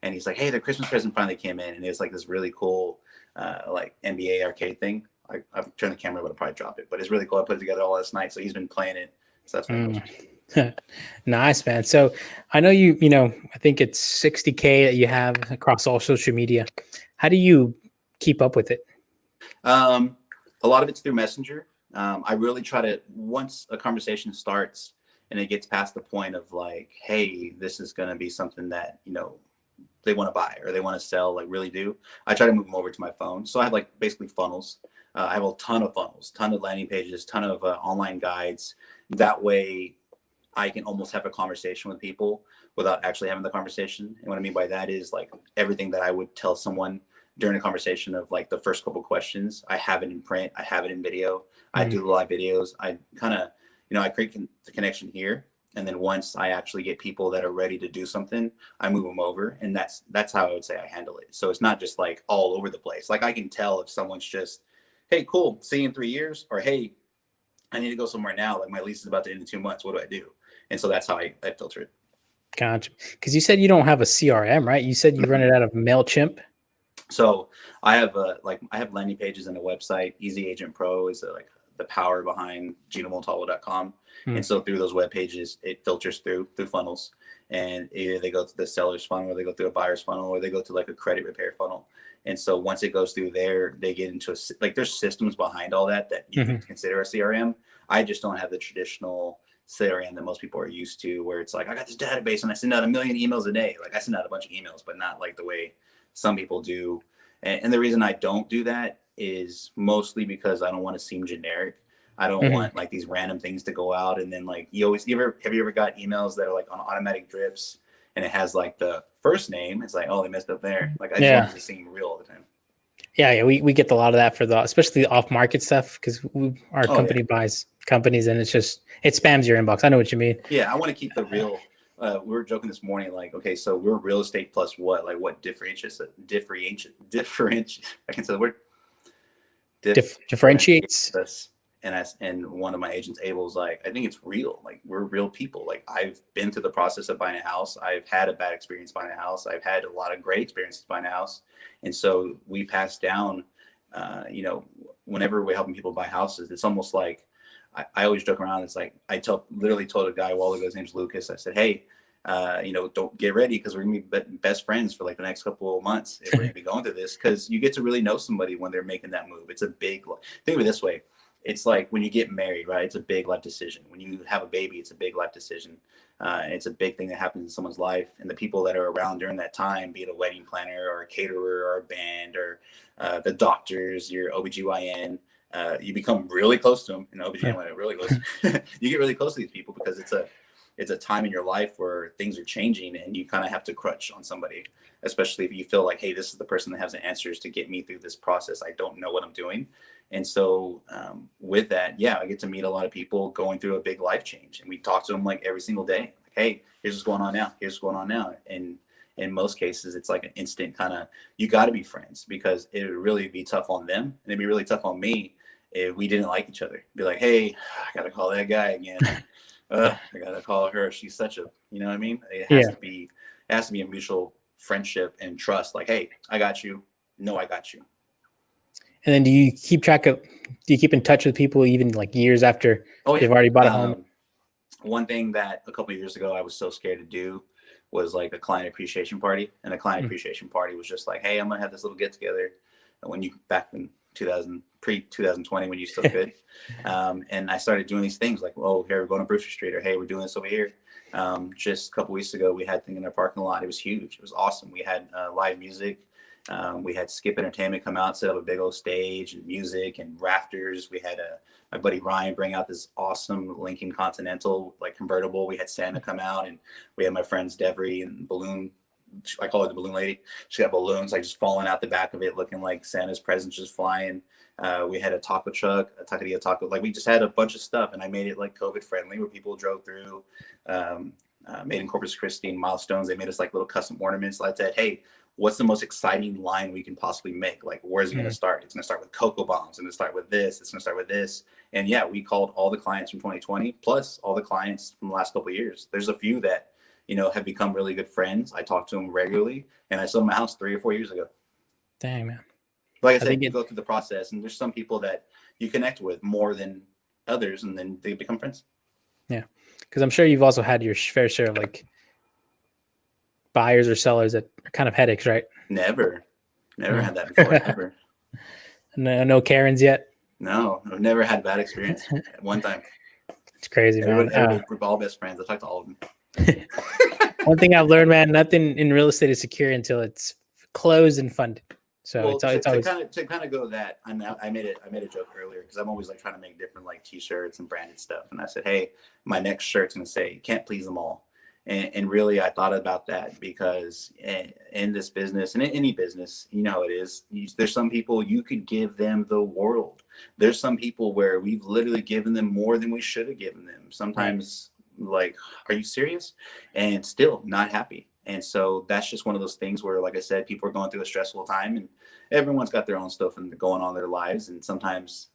S1: and he's like, hey, the Christmas present finally came in, and it's like this really cool like NBA arcade thing. I've turned the camera, but I'll probably drop it, but it's really cool. I put it together all last night, so he's been playing it. So that's what
S2: Nice, man. So I know I think it's 60K that you have across all social media. How do you keep up with it?
S1: A lot of it's through Messenger. I really try to, once a conversation starts and it gets past the point of like, hey, this is going to be something that, they want to buy or they want to sell, like really do, I try to move them over to my phone. So I have like basically funnels. I have a ton of funnels, ton of landing pages, ton of online guides. That way I can almost have a conversation with people without actually having the conversation. And what I mean by that is like everything that I would tell someone during a conversation of like the first couple questions, I have it in print, I have it in video, I do live videos. I kind of, I create the connection here. And then once I actually get people that are ready to do something, I move them over. And that's how I would say I handle it. So it's not just like all over the place. Like I can tell if someone's just, hey, cool, see you in 3 years, or hey, I need to go somewhere now. Like my lease is about to end in 2 months. What do I do? And so that's how I filter it.
S2: Gotcha. Because you said you don't have a CRM, right? You said you run it out of MailChimp.
S1: So I have I have landing pages and a website. Easy Agent Pro is like the power behind GinoMontalvo.com. And so through those web pages, it filters through funnels, and either they go to the seller's funnel, or they go through a buyer's funnel, or they go to like a credit repair funnel. And so once it goes through there, they get into there's systems behind all that you can consider a CRM. I just don't have the traditional CRM that most people are used to, where it's like, I got this database and I send out 1 million emails a day. Like I send out a bunch of emails, but not like the way some people do. And the reason I don't do that is mostly because I don't want to seem generic. I don't want like these random things to go out. And then like have you ever got emails that are like on automatic drips and it has like the first name? It's like, oh, they messed up there. Like I just want it to seem real all the time.
S2: Yeah. We get a lot of that for especially the off market stuff, because our company buys companies and it spams your inbox. I know what you mean.
S1: Yeah. I want to keep the real. We were joking this morning, like, okay, so we're real estate plus what? Like what differentiates I can say the word.
S2: Differentiates
S1: us. And one of my agents, Abel's like, I think it's real. Like we're real people. Like I've been through the process of buying a house. I've had a bad experience buying a house. I've had a lot of great experiences buying a house. And so we pass down, whenever we're helping people buy houses, it's almost like, I always joke around. It's like, literally told a guy a while ago, his name's Lucas. I said, hey, don't get ready, because we're gonna be best friends for like the next couple of months if we're gonna be going through this, because you get to really know somebody when they're making that move. It's a big, think of it this way. It's like when you get married, right? It's a big life decision. When you have a baby, it's a big life decision. It's a big thing that happens in someone's life. And the people that are around during that time, be it a wedding planner or a caterer or a band or the doctors, your OBGYN, you become really close to them. OBGYN, really close. You get really close to these people because it's a time in your life where things are changing and you kind of have to crutch on somebody, especially if you feel like, hey, this is the person that has the answers to get me through this process. I don't know what I'm doing. And so with that, I get to meet a lot of people going through a big life change, and we talk to them like every single day. Like, hey, here's what's going on now. Here's what's going on now. And in most cases, it's like an instant kind of, you got to be friends, because it would really be tough on them. And it'd be really tough on me if we didn't like each other. Be like, hey, I got to call that guy again. I got to call her. She's such a, you know what I mean? It has to be a mutual friendship and trust. Like, hey, I got you. No, I got you.
S2: And then do you keep in touch with people even like years after they've already bought a home?
S1: One thing that a couple of years ago I was so scared to do was like a client appreciation party. And a client appreciation party was just like, hey, I'm gonna have this little get together. When you back in 2020 when you still could. And I started doing these things like, oh, here we're going to Brewster Street, or hey, we're doing this over here. Just a couple weeks ago, we had thing in our parking lot. It was huge. It was awesome. We had live music. We had Skip Entertainment come out, set up a big old stage and music and rafters. We had my buddy Ryan bring out this awesome Lincoln Continental like convertible. We had Santa come out, and we had my friends Devery and Balloon. I call her the balloon lady. She got balloons like just falling out the back of it, looking like Santa's presents just flying. We had a taco truck, a taqueria taco. Like we just had a bunch of stuff, and I made it like COVID friendly, where people drove through. Made in Corpus Christi and Milestones. They made us like little custom ornaments. I said, hey, what's the most exciting line we can possibly make? Like, where's it going to start? It's going to start with cocoa bombs. It's going to start with this. It's going to start with this. And yeah, we called all the clients from 2020 plus all the clients from the last couple of years. There's a few that, you know, have become really good friends. I talk to them regularly, and I sold my house 3 or 4 years ago.
S2: Dang, man.
S1: Like I said, you go through the process, and there's some people that you connect with more than others, and then they become friends.
S2: Yeah. Because I'm sure you've also had your fair share of like buyers or sellers that are kind of headaches, right?
S1: Never had that before. Never.
S2: No Karens yet?
S1: No, I've never had a bad experience at one time.
S2: It's crazy, man.
S1: We're all best friends. I talk to all of them.
S2: One thing I've learned, man, nothing in real estate is secure until it's closed and funded. So
S1: well,
S2: it's always
S1: to kind of go that. I made a joke earlier because I'm always like trying to make different like t-shirts and branded stuff. And I said, hey, my next shirt's gonna say "Can't please them all." And really, I thought about that because in this business and in any business, you know how it is. There's some people you could give them the world. There's some people where we've literally given them more than we should have given them. Sometimes, like, are you serious? And still not happy. And so that's just one of those things where, like I said, people are going through a stressful time, and everyone's got their own stuff and going on in their lives. And sometimes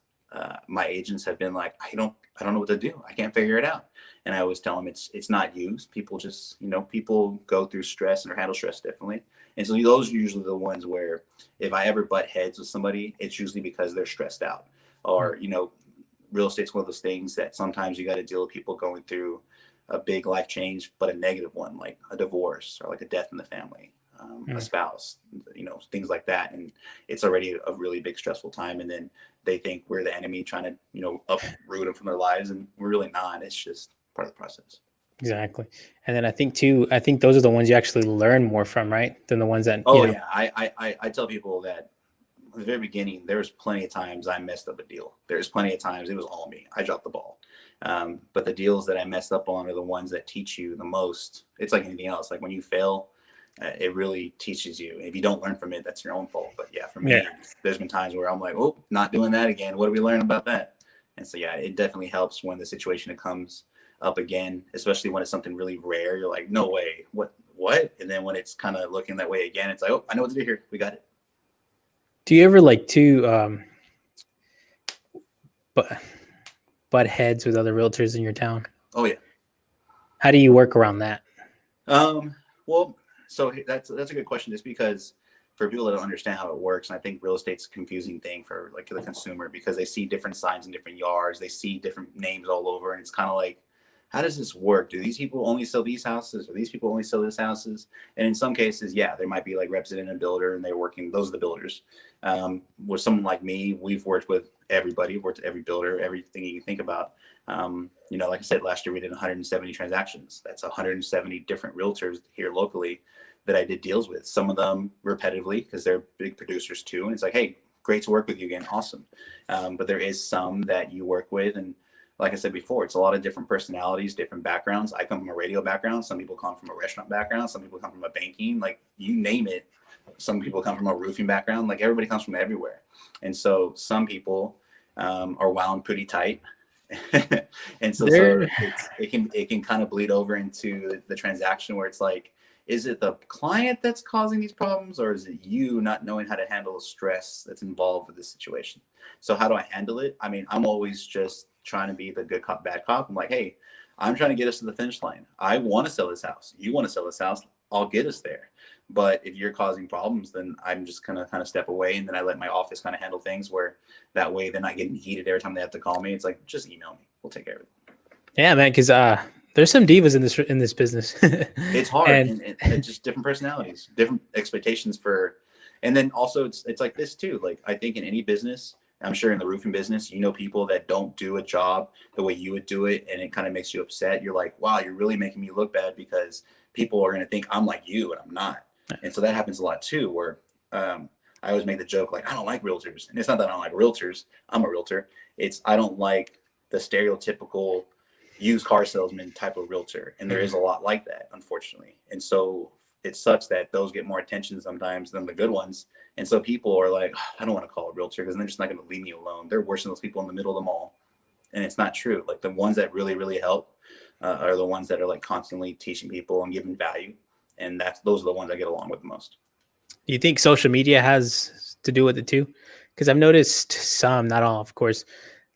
S1: my agents have been like, I don't know what to do. I can't figure it out. And I always tell them it's not you. People just, you know, people go through stress and handle stress differently. And so those are usually the ones where if I ever butt heads with somebody, it's usually because they're stressed out. Or, you know, real estate's one of those things that sometimes you got to deal with people going through a big life change, but a negative one, like a divorce or like a death in the family, a spouse, you know, things like that. And it's already a really big stressful time. And then they think we're the enemy trying to, you know, uproot them from their lives. And we're really not. It's just part of the process.
S2: Exactly. And then I think those are the ones you actually learn more from, right? Than the ones that,
S1: yeah. I tell people that at the very beginning, there was plenty of times I messed up a deal. There's plenty of times it was all me. I dropped the ball. But the deals that I messed up on are the ones that teach you the most. It's like anything else. Like when you fail, it really teaches you. If you don't learn from it, that's your own fault. But yeah, for me, there's been times where I'm like, oh, not doing that again. What do we learn about that? And so, yeah, it definitely helps when the situation comes up again, especially when it's something really rare. You're like, no way, what? And then when it's kind of looking that way again, it's like, oh, I know what to do here. We got it.
S2: Do you ever like to butt heads with other realtors in your town?
S1: Oh yeah.
S2: How do you work around that?
S1: Well, so that's a good question, just because for people that don't understand how it works, and I think real estate's a confusing thing for like the consumer, because they see different signs in different yards, they see different names all over, and it's kind of like, how does this work? Do these people only sell these houses, or these people only sell these houses? And in some cases, yeah, there might be like representing a builder, and they're working. Those are the builders. With someone like me, we've worked with everybody, worked with every builder, everything you can think about. You know, like I said, last year we did 170 transactions. That's 170 different realtors here locally that I did deals with. Some of them repetitively because they're big producers too. And it's like, hey, great to work with you again. Awesome. But there is some that you work with, and like I said before, it's a lot of different personalities, different backgrounds. I come from a radio background. Some people come from a restaurant background. Some people come from a banking, like you name it. Some people come from a roofing background. Like everybody comes from everywhere. And so some people are wound pretty tight. And so it can kind of bleed over into the transaction where it's like, is it the client that's causing these problems, or is it you not knowing how to handle the stress that's involved with this situation? So how do I handle it? I mean, I'm always just trying to be the good cop, bad cop. I'm like, hey, I'm trying to get us to the finish line. I want to sell this house. You want to sell this house. I'll get us there. But if you're causing problems, then I'm just going to kind of step away. And then I let my office kind of handle things, where that way they're not getting heated every time they have to call me. It's like, just email me. We'll take care of it.
S2: Yeah, man. Because There's some divas in this business.
S1: It's hard,
S2: And
S1: and just different personalities, different expectations for, and then also it's like this too. Like I think in any business, I'm sure in the roofing business, you know, people that don't do a job the way you would do it, and it kind of makes you upset. You're like, wow, you're really making me look bad because people are going to think I'm like you and I'm not. And so that happens a lot too, where I always make the joke like I don't like realtors, and it's not that I don't like realtors. I'm a realtor. It's I don't like the stereotypical used car salesman type of realtor, and there is a lot like that, unfortunately. And so it sucks that those get more attention sometimes than the good ones. And so people are like, I don't want to call a realtor because they're just not going to leave me alone. They're worse than those people in the middle of the mall. And it's not true. Like the ones that really, really help are the ones that are like constantly teaching people and giving value. And those are the ones I get along with the most.
S2: do you think social media has to do with it too? Because I've noticed some, not all, of course,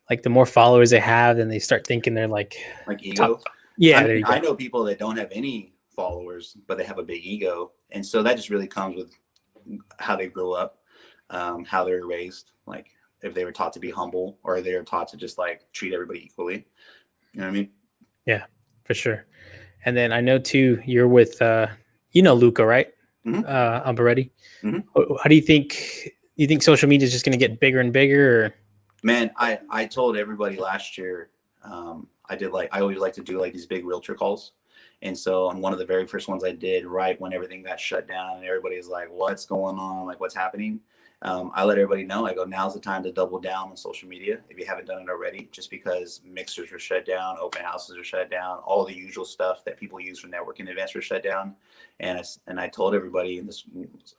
S2: like the more followers they have, then they start thinking they're like
S1: ego.
S2: Top. Yeah,
S1: I
S2: there
S1: mean,
S2: you go.
S1: I know people that don't have any followers, but they have a big ego. And so that just really comes with how they grew up, how they were raised, like if they were taught to be humble or they were taught to just like treat everybody equally. You know what I mean?
S2: Yeah, for sure. And then I know too, you're with Luca, right?
S1: Mhm.
S2: Alberetti.
S1: Mhm.
S2: How do you think? You think social media is just going to get bigger and bigger? Or?
S1: Man, I told everybody last year, I always like to do like these big realtor calls. And so on one of the very first ones I did right when everything got shut down and everybody's like, what's going on? Like what's happening? I let everybody know, I go, now's the time to double down on social media if you haven't done it already, just because mixers were shut down, open houses are shut down, all the usual stuff that people use for networking events were shut down. And I told everybody in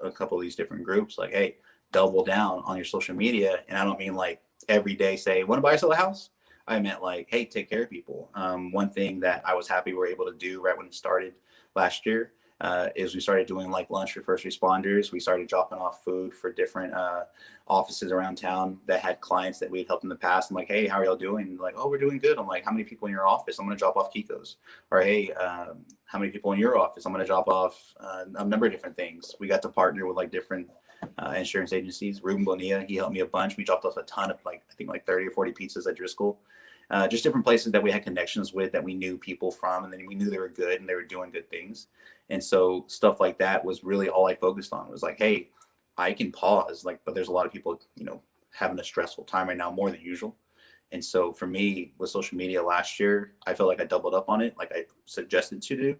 S1: a couple of these different groups, like, hey, double down on your social media. And I don't mean like every day say, want to buy or sell a house? I meant like, hey, take care of people. One thing that I was happy we were able to do right when it started last year is we started doing like lunch for first responders. We started dropping off food for different offices around town that had clients that we'd helped in the past. I'm like, hey, how are y'all doing? And like, oh, we're doing good. I'm like, how many people in your office? I'm going to drop off Kiko's. Or hey, how many people in your office? I'm going to drop off a number of different things. We got to partner with like different insurance agencies. Ruben Bonilla, he helped me a bunch. We dropped off a ton of like, I think like 30 or 40 pizzas at Driscoll. Just different places that we had connections with that we knew people from, and then we knew they were good and they were doing good things. And so stuff like that was really all I focused on. It was like, hey, I can pause, like, but there's a lot of people, having a stressful time right now more than usual. And so for me with social media last year, I felt like I doubled up on it, like I suggested to do,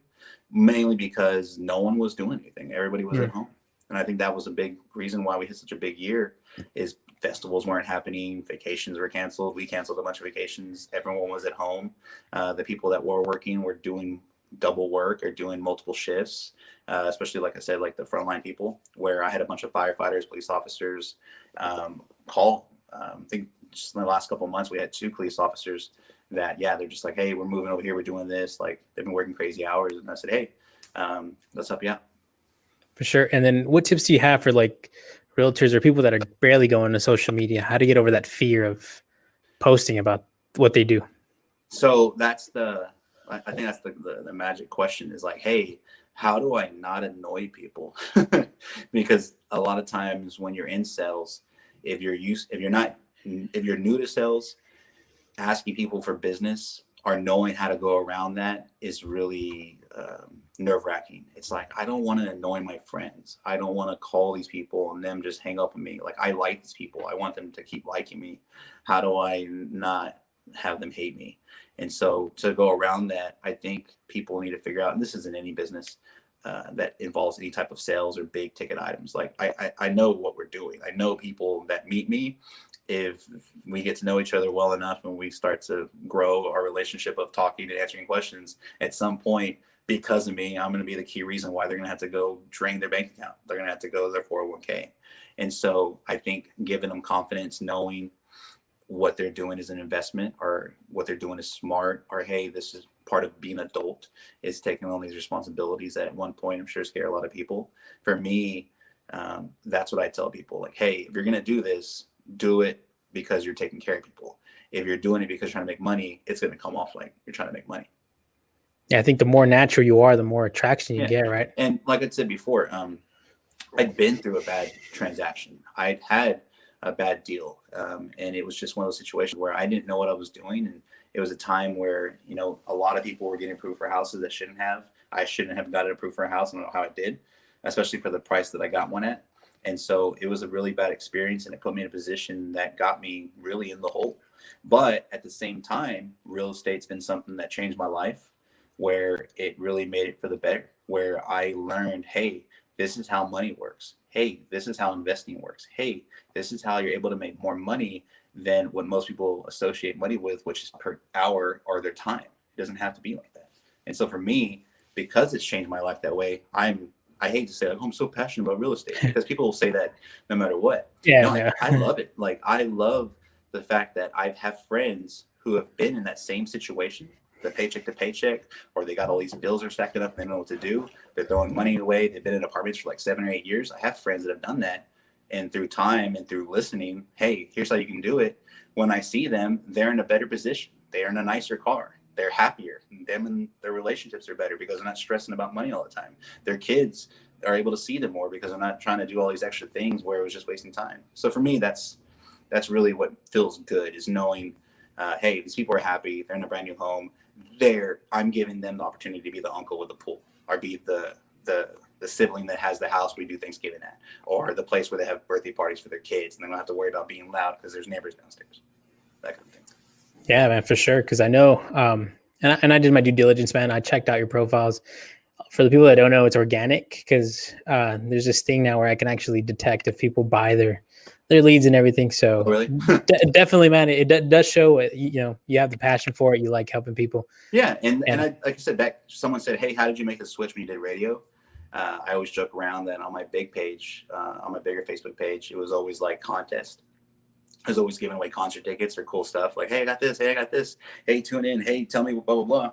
S1: mainly because no one was doing anything. Everybody was at home. And I think that was a big reason why we had such a big year is festivals weren't happening, vacations were canceled. We canceled a bunch of vacations. Everyone was at home. The people that were working were doing double work or doing multiple shifts, especially like I said, like the frontline people, where I had a bunch of firefighters, police officers call. I think just in the last couple of months, we had 2 police officers that, they're just like, hey, we're moving over here. We're doing this. Like they've been working crazy hours. And I said, hey, let's help you out.
S2: For sure. And then what tips do you have for like realtors or people that are barely going to social media? How to get over that fear of posting about what they do?
S1: So I think that's the magic question is like, hey, how do I not annoy people? Because a lot of times when you're in sales, if you're new to sales, asking people for business or knowing how to go around that is really nerve-wracking. It's like, I don't want to annoy my friends. I don't want to call these people and them just hang up on me. Like, I like these people. I want them to keep liking me. How do I not have them hate me? And so to go around that, I think people need to figure out, and this isn't any business that involves any type of sales or big ticket items. Like I know what we're doing. I know people that meet me, if we get to know each other well enough and we start to grow our relationship of talking and answering questions, at some point, because of me, I'm going to be the key reason why they're going to have to go drain their bank account. They're going to have to go to their 401k. And so I think giving them confidence, knowing what they're doing is an investment or what they're doing is smart, or hey, this is part of being adult, is taking on these responsibilities that at one point I'm sure scare a lot of people. For me, that's what I tell people, like, hey, if you're going to do this, do it because you're taking care of people. If you're doing it because you're trying to make money, it's going to come off like you're trying to make money.
S2: Yeah, I think the more natural you are, the more attraction you get, right?
S1: And like I said before, I'd been through a bad transaction. I'd had a bad deal. And it was just one of those situations where I didn't know what I was doing. And it was a time where, you know, a lot of people were getting approved for houses that shouldn't have. I shouldn't have gotten approved for a house. I don't know how I did, especially for the price that I got one at. And so it was a really bad experience, and it put me in a position that got me really in the hole. But at the same time, real estate's been something that changed my life, where it really made it for the better, where I learned, hey, this is how money works. Hey, this is how investing works. Hey, this is how you're able to make more money than what most people associate money with, which is per hour or their time. It doesn't have to be like that. And so for me, because it's changed my life that way, I hate to say, like, oh, I'm so passionate about real estate, because people will say that no matter what.
S2: Yeah,
S1: No,
S2: no.
S1: I love it. Like, I love the fact that I have friends who have been in that same situation, the paycheck to paycheck, or they got all these bills are stacking up, they don't know what to do. They're throwing money away. They've been in apartments for like 7 or 8 years. I have friends that have done that. And through time and through listening, hey, here's how you can do it. When I see them, they're in a better position. They're in a nicer car. They're happier. Them and their relationships are better because they're not stressing about money all the time. Their kids are able to see them more because they're not trying to do all these extra things where it was just wasting time. So for me, that's really what feels good, is knowing, hey, these people are happy. They're in a brand new home. I'm giving them the opportunity to be the uncle with the pool, or be the sibling that has the house we do Thanksgiving at, or the place where they have birthday parties for their kids, and they don't have to worry about being loud because there's neighbors downstairs. That kind of thing.
S2: Yeah, man, for sure. Because I know, and I did my due diligence, man. I checked out your profiles. For the people that don't know, it's organic, because there's this thing now where I can actually detect if people buy their leads and everything. So
S1: Oh, really?
S2: definitely, man, it does show, you know, you have the passion for it. You like helping people.
S1: Yeah, and I, like I said, that someone said, hey, how did you make the switch when you did radio? I always joke around that on my big page, on my bigger Facebook page, it was always like contest. I was always giving away concert tickets or cool stuff, like, hey, I got this, hey, I got this, hey, tune in, hey, tell me, blah, blah, blah.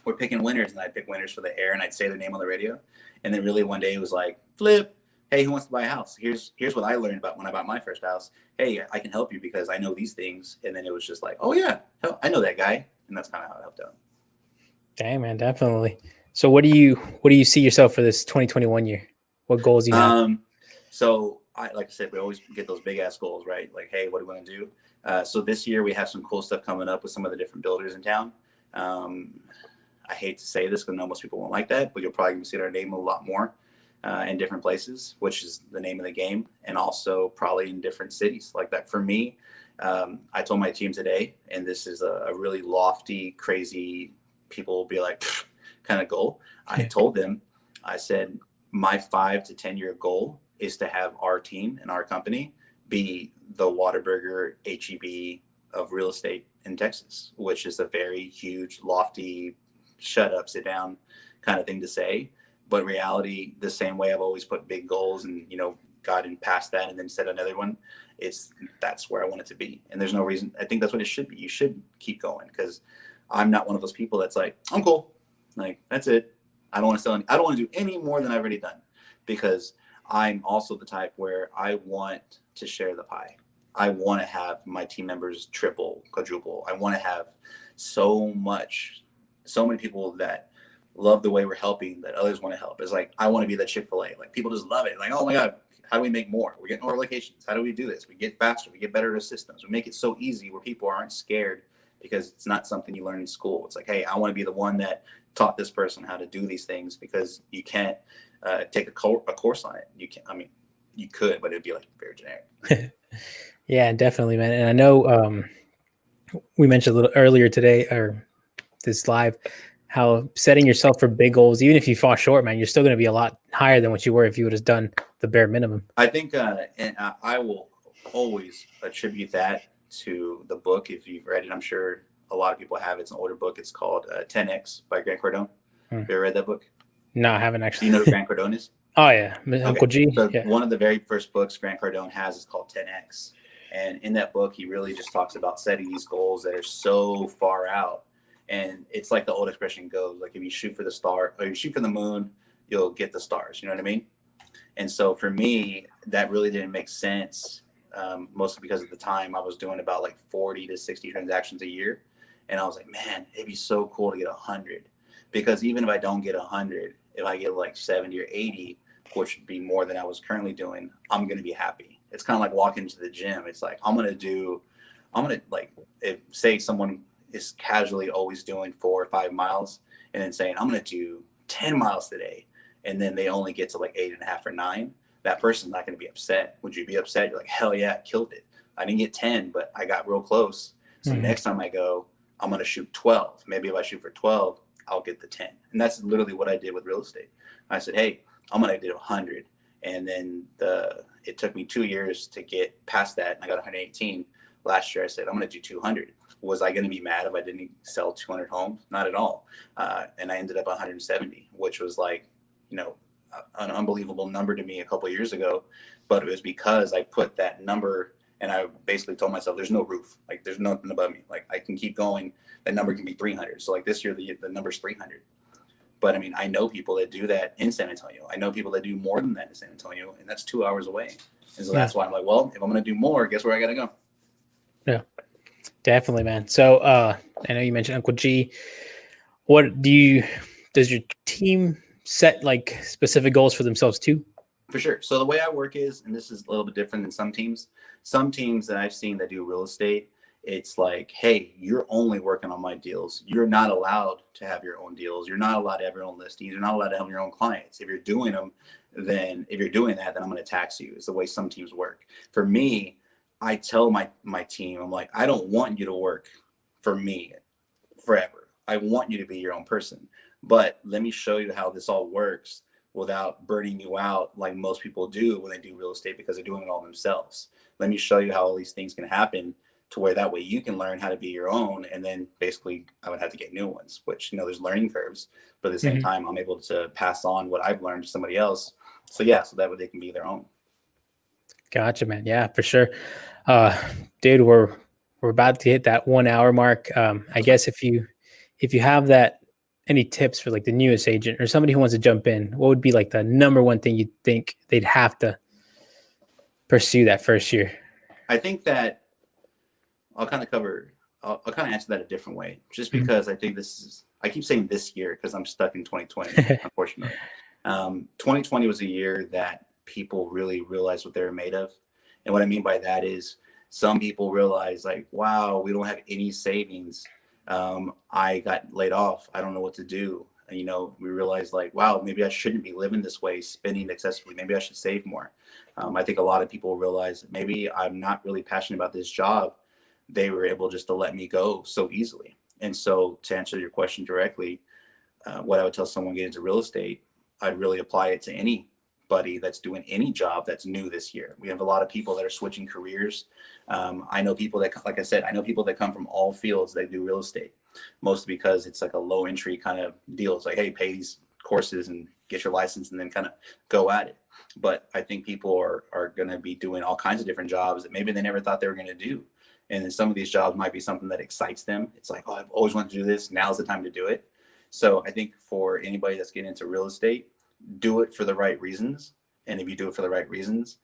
S1: We're picking winners, and I'd pick winners for the air, and I'd say their name on the radio. And then really one day it was like, flip, hey, who wants to buy a house? Here's what I learned about when I bought my first house. Hey, I can help you because I know these things. And then it was just like, oh yeah, I know that guy. And that's kind of how it helped out.
S2: Dang, man, definitely. So what do you see yourself for this 2021 year? What goals do you have?
S1: So like I said, we always get those big ass goals, right? Like, hey, what do we want to do? So this year we have some cool stuff coming up with some of the different builders in town. I hate to say this because I know most people won't like that, but you'll probably see our name a lot more in different places, which is the name of the game, and also probably in different cities like that. For me, I told my team today, and this is a really lofty, crazy, people will be like kind of goal. I told them, I said, my 5 to 10 year goal is to have our team and our company be the Whataburger HEB of real estate in Texas, which is a very huge, lofty, shut up, sit down kind of thing to say. But reality, the same way I've always put big goals and, you know, gotten past that and then set another one, that's where I want it to be. And there's no reason, I think that's what it should be. You should keep going, because I'm not one of those people that's like, I'm cool. Like, that's it. I don't want to sell I don't want to do any more than I've already done, because I'm also the type where I want to share the pie. I want to have my team members triple, quadruple. I want to have so many people that love the way we're helping that others want to help. It's like, I want to be the Chick-fil-A. Like, people just love it. Like, oh my God, how do we make more? We get more locations. How do we do this? We get faster. We get better at systems. We make it so easy where people aren't scared, because it's not something you learn in school. It's like, hey, I want to be the one that taught this person how to do these things, because you can't take a course on it. You can't. I mean, you could, but it'd be like very generic.
S2: Yeah, definitely, man. And I know we mentioned a little earlier today, or this live, how setting yourself for big goals, even if you fall short, man, you're still going to be a lot higher than what you were if you would have done the bare minimum.
S1: I think, and I will always attribute that to the book. If you've read it, I'm sure a lot of people have. It's an older book. It's called 10X by Grant Cardone. Have you ever read that book?
S2: No, I haven't actually.
S1: Do you know who Grant Cardone is?
S2: Oh yeah, Uncle G.
S1: So
S2: yeah.
S1: One of the very first books Grant Cardone has is called 10X. And in that book, he really just talks about setting these goals that are so far out. And it's like the old expression goes, like, if you shoot for the star, or you shoot for the moon, you'll get the stars. You know what I mean? And so for me, that really didn't make sense, mostly because at the time I was doing about like 40 to 60 transactions a year. And I was like, man, it'd be so cool to get 100. Because even if I don't get 100, if I get like 70 or 80, which would be more than I was currently doing, I'm going to be happy. it's kind of like walking to the gym. It's like, I'm going to like, if say someone is casually always doing 4 or 5 miles and then saying, I'm going to do 10 miles today. And then they only get to like 8.5 or 9. That person's not going to be upset. Would you be upset? You're like, hell yeah, I killed it. I didn't get 10, but I got real close. So next time I go, I'm going to shoot 12. Maybe if I shoot for 12, I'll get the 10. And that's literally what I did with real estate. I said, hey, I'm going to do 100. And then it took me 2 years to get past that. And I got 118. Last year, I said, I'm going to do 200. Was I going to be mad if I didn't sell 200 homes? Not at all. And I ended up 170, which was like, you know, an unbelievable number to me a couple of years ago. But it was because I put that number, and I basically told myself, there's no roof. Like, there's nothing above me. Like, I can keep going. That number can be 300. So like this year, the number's 300. But I mean, I know people that do that in San Antonio. I know people that do more than that in San Antonio, and that's 2 hours away. And so that's why I'm like, well, if I'm going to do more, guess where I got to go?
S2: Yeah, definitely, man. So I know you mentioned Uncle G. Does your team set like specific goals for themselves too?
S1: For sure. So the way I work is, and this is a little bit different than some teams that I've seen that do real estate, it's like, hey, you're only working on my deals. You're not allowed to have your own deals. You're not allowed to have your own listings. You're not allowed to have your own clients. If you're doing them, then if you're doing that, then I'm going to tax you. Is the way some teams work. For me, I tell my team, I'm like, I don't want you to work for me forever. I want you to be your own person. But let me show you how this all works without burning you out like most people do when they do real estate, because they're doing it all themselves. Let me show you how all these things can happen, to where that way you can learn how to be your own. And then basically I would have to get new ones, which, you know, there's learning curves, but at the same time, I'm able to pass on what I've learned to somebody else. So yeah, so that way they can be their own.
S2: Gotcha, man. Yeah, for sure. Dude, we're about to hit that 1 hour mark. I guess if you have any tips for like the newest agent or somebody who wants to jump in, what would be like the number one thing you'd think they'd have to pursue that first year?
S1: I think that I'll kind of answer that a different way, just because I think I keep saying this year because I'm stuck in 2020, unfortunately. 2020 was a year that people really realized what they were made of. And what I mean by that is, some people realize like, wow, we don't have any savings. I got laid off. I don't know what to do. And, you know, we realized like, wow, maybe I shouldn't be living this way, spending excessively. Maybe I should save more. I think a lot of people realize that maybe I'm not really passionate about this job. They were able just to let me go so easily. And so to answer your question directly, what I would tell someone getting into real estate, I'd really apply it to anybody that's doing any job that's new this year. We have a lot of people that are switching careers. I know people that, like I said, I know people that come from all fields that do real estate, mostly because it's like a low entry kind of deal. It's like, hey, pay these courses and get your license and then kind of go at it. But I think people are going to be doing all kinds of different jobs that maybe they never thought they were going to do. And then some of these jobs might be something that excites them. It's like, oh, I've always wanted to do this. Now's the time to do it. So I think for anybody that's getting into real estate, do it for the right reasons. And if you do it for the right reasons,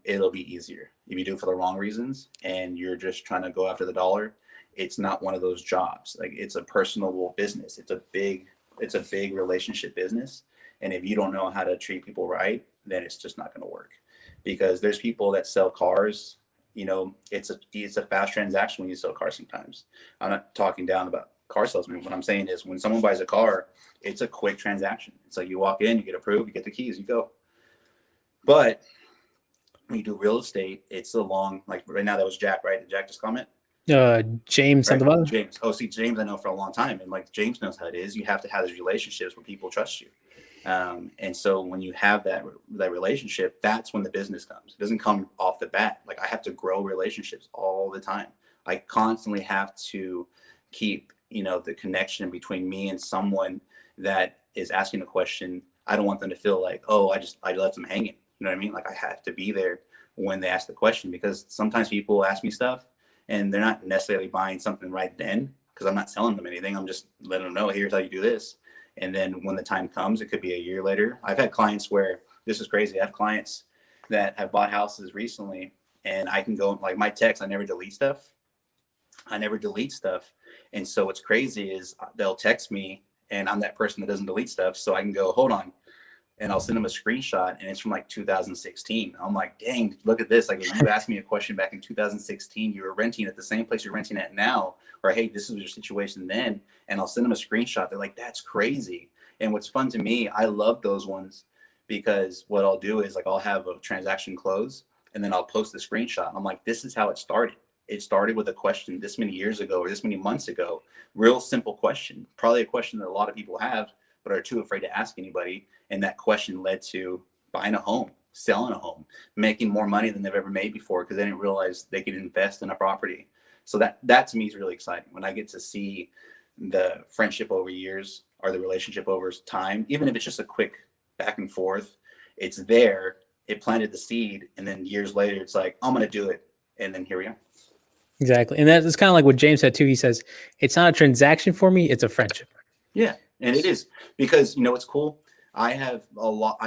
S1: it'll be easier. If you do it for the wrong reasons and you're just trying to go after the dollar, it's not one of those jobs. Like, it's a personal business. It's a big relationship business. And if you don't know how to treat people right, then it's just not going to work. Because there's people that sell cars. You know, it's a fast transaction when you sell cars sometimes. I'm not talking down about car salesmen. What I'm saying is, when someone buys a car, it's a quick transaction. It's like you walk in, you get approved, you get the keys, you go. But when you do real estate, it's a long, like right now that was Jack, right? Did Jack just comment?
S2: James
S1: right?
S2: Sandoval.
S1: James. Oh, see, James I know for a long time. And like James knows how it is. You have to have these relationships where people trust you. And so when you have that relationship, that's when the business comes. It doesn't come off the bat. Like, I have to grow relationships all the time. I constantly have to keep, you know, the connection between me and someone that is asking a question. I don't want them to feel like, oh, I left them hanging. You know what I mean? Like, I have to be there when they ask the question, because sometimes people ask me stuff and they're not necessarily buying something right then, because I'm not selling them anything. I'm just letting them know, here's how you do this. And then when the time comes, it could be a year later. I've had clients where, this is crazy. I have clients that have bought houses recently, and I can go, like, my text, I never delete stuff. And so what's crazy is they'll text me, and I'm that person that doesn't delete stuff. So I can go, hold on, and I'll send them a screenshot, and it's from like 2016. I'm like, dang, look at this. Like, if you asked me a question back in 2016, you were renting at the same place you're renting at now, or hey, this was your situation then, and I'll send them a screenshot. They're like, that's crazy. And what's fun to me, I love those ones, because what I'll do is like I'll have a transaction close, and then I'll post the screenshot. I'm like, this is how it started. It started with a question this many years ago or this many months ago. Real simple question, probably a question that a lot of people have, but are too afraid to ask anybody. And that question led to buying a home, selling a home, making more money than they've ever made before, because they didn't realize they could invest in a property. So that to me is really exciting when I get to see the friendship over years or the relationship over time, even if it's just a quick back and forth, it's there, it planted the seed, and then years later, it's like, I'm going to do it. And then here we are.
S2: Exactly. And that's kind of like what James said too. He says, it's not a transaction for me, it's a friendship.
S1: Yeah. And it is, because, you know, it's cool. I have a lot,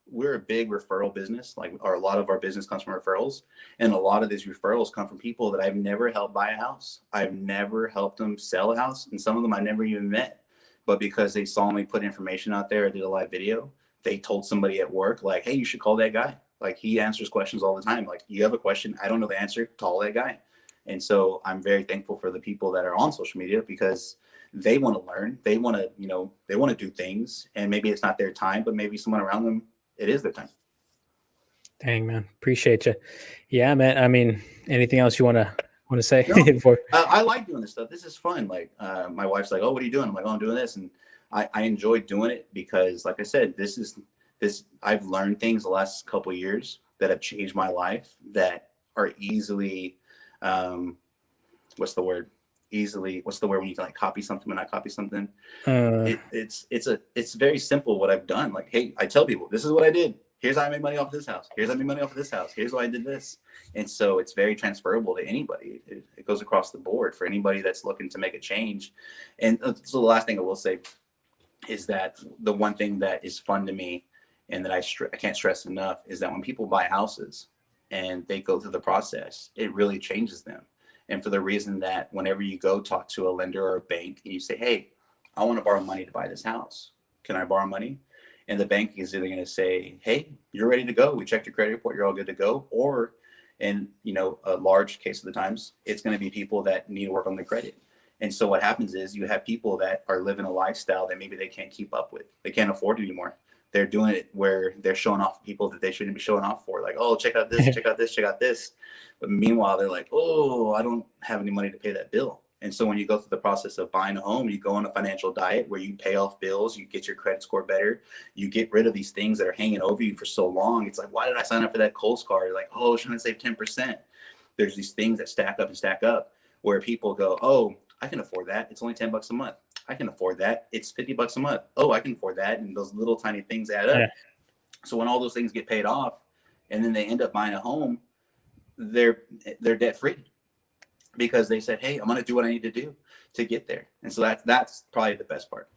S1: we're a big referral business. Like, or a lot of our business comes from referrals. And a lot of these referrals come from people that I've never helped buy a house. I've never helped them sell a house. And some of them I never even met. But because they saw me put information out there, I did a live video, they told somebody at work, like, hey, you should call that guy. Like, he answers questions all the time. Like, you have a question, I don't know the answer, call that guy. And so I'm very thankful for the people that are on social media, because they want to learn. They want to, you know, they want to do things, and maybe it's not their time, but maybe someone around them, it is their time.
S2: Dang, man. Appreciate you. Yeah, man. I mean, anything else you want to say?
S1: No,
S2: before?
S1: I like doing this stuff. This is fun. Like, my wife's like, oh, what are you doing? I'm like, oh, I'm doing this. And I enjoy doing it because, like I said, I've learned things the last couple of years that have changed my life, that are easily, what's the word when you can like copy something when I copy something? It's very simple what I've done. Like, hey, I tell people, this is what I did. Here's how I made money off of this house. Here's how I made money off of this house. Here's why I did this. And so it's very transferable to anybody. It goes across the board for anybody that's looking to make a change. And so the last thing I will say is that the one thing that is fun to me, and that I can't stress enough, is that when people buy houses and they go through the process, it really changes them. And for the reason that whenever you go talk to a lender or a bank and you say, hey, I want to borrow money to buy this house, can I borrow money? And the bank is either going to say, hey, you're ready to go, we checked your credit report, you're all good to go. Or, in, you know, a large case of the times, it's going to be people that need to work on their credit. And so what happens is you have people that are living a lifestyle that maybe they can't keep up with. They can't afford it anymore. They're doing it where they're showing off people that they shouldn't be showing off for. Like, oh, check out this, check out this, check out this. But meanwhile, they're like, oh, I don't have any money to pay that bill. And so when you go through the process of buying a home, you go on a financial diet where you pay off bills, you get your credit score better, you get rid of these things that are hanging over you for so long. It's like, why did I sign up for that Kohl's card? You're like, oh, I was trying to save 10%. There's these things that stack up and stack up where people go, oh, I can afford that. It's only $10 a month. I can afford that. It's $50 a month. Oh, I can afford that. And those little tiny things add up. Yeah. So when all those things get paid off and then they end up buying a home, they're debt free because they said, hey, I'm going to do what I need to do to get there. And so that's probably the best part.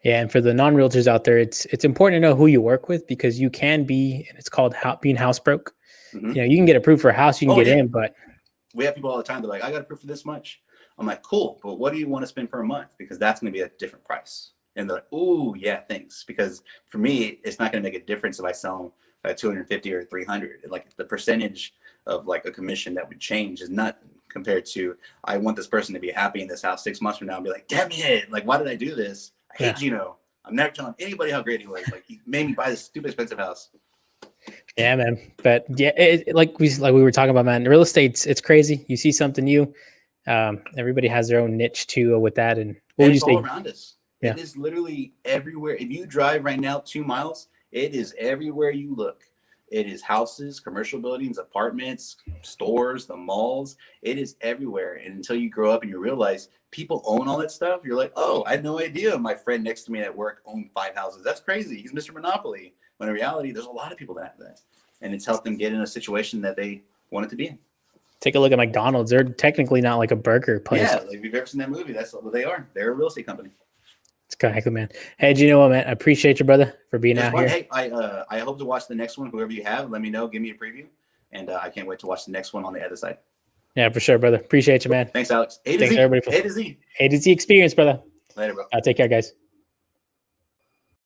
S2: Yeah. And for the non-realtors out there, it's important to know who you work with, because you can be, and it's called being house broke. Mm-hmm. You know, you can get approved for a house, you can get in, but
S1: we have people all the time. They're like, I got approved for this much. I'm like, cool, but what do you want to spend per month? Because that's going to be a different price. And they're like, ooh, yeah, thanks. Because for me, it's not going to make a difference if I sell them at 250 or 300. Like, the percentage of like a commission that would change is nothing compared to, I want this person to be happy in this house 6 months from now and be like, damn it, like, why did I do this? I hate Gino. I'm never telling anybody how great he was. Like, he made me buy this stupid expensive house.
S2: Yeah, man. But yeah, like we were talking about, man, real estate, it's crazy. You see something new. Everybody has their own niche too with that. And what
S1: it's all around us. Yeah. It is literally everywhere. If you drive right now 2 miles, it is everywhere you look. It is houses, commercial buildings, apartments, stores, the malls. It is everywhere. And until you grow up and you realize people own all that stuff, you're like, oh, I had no idea my friend next to me at work owned 5 houses. That's crazy. He's Mr. Monopoly. When in reality, there's a lot of people that have that. And it's helped them get in a situation that they wanted to be in.
S2: Take a look at McDonald's. They're technically not like a burger place.
S1: Yeah, like if you've ever seen that movie, that's what they are. They're a real estate company.
S2: It's exactly, man. Hey, Gino, man, I appreciate you, brother, for being out here.
S1: Hey, I hope to watch the next one. Whoever you have, let me know. Give me a preview. And I can't wait to watch the next one on the other side.
S2: Yeah, for sure, brother. Appreciate you, man.
S1: Thanks, Alex.
S2: Thanks, everybody.
S1: A to Z.
S2: A to Z experience, brother.
S1: Later, bro.
S2: Take care, guys.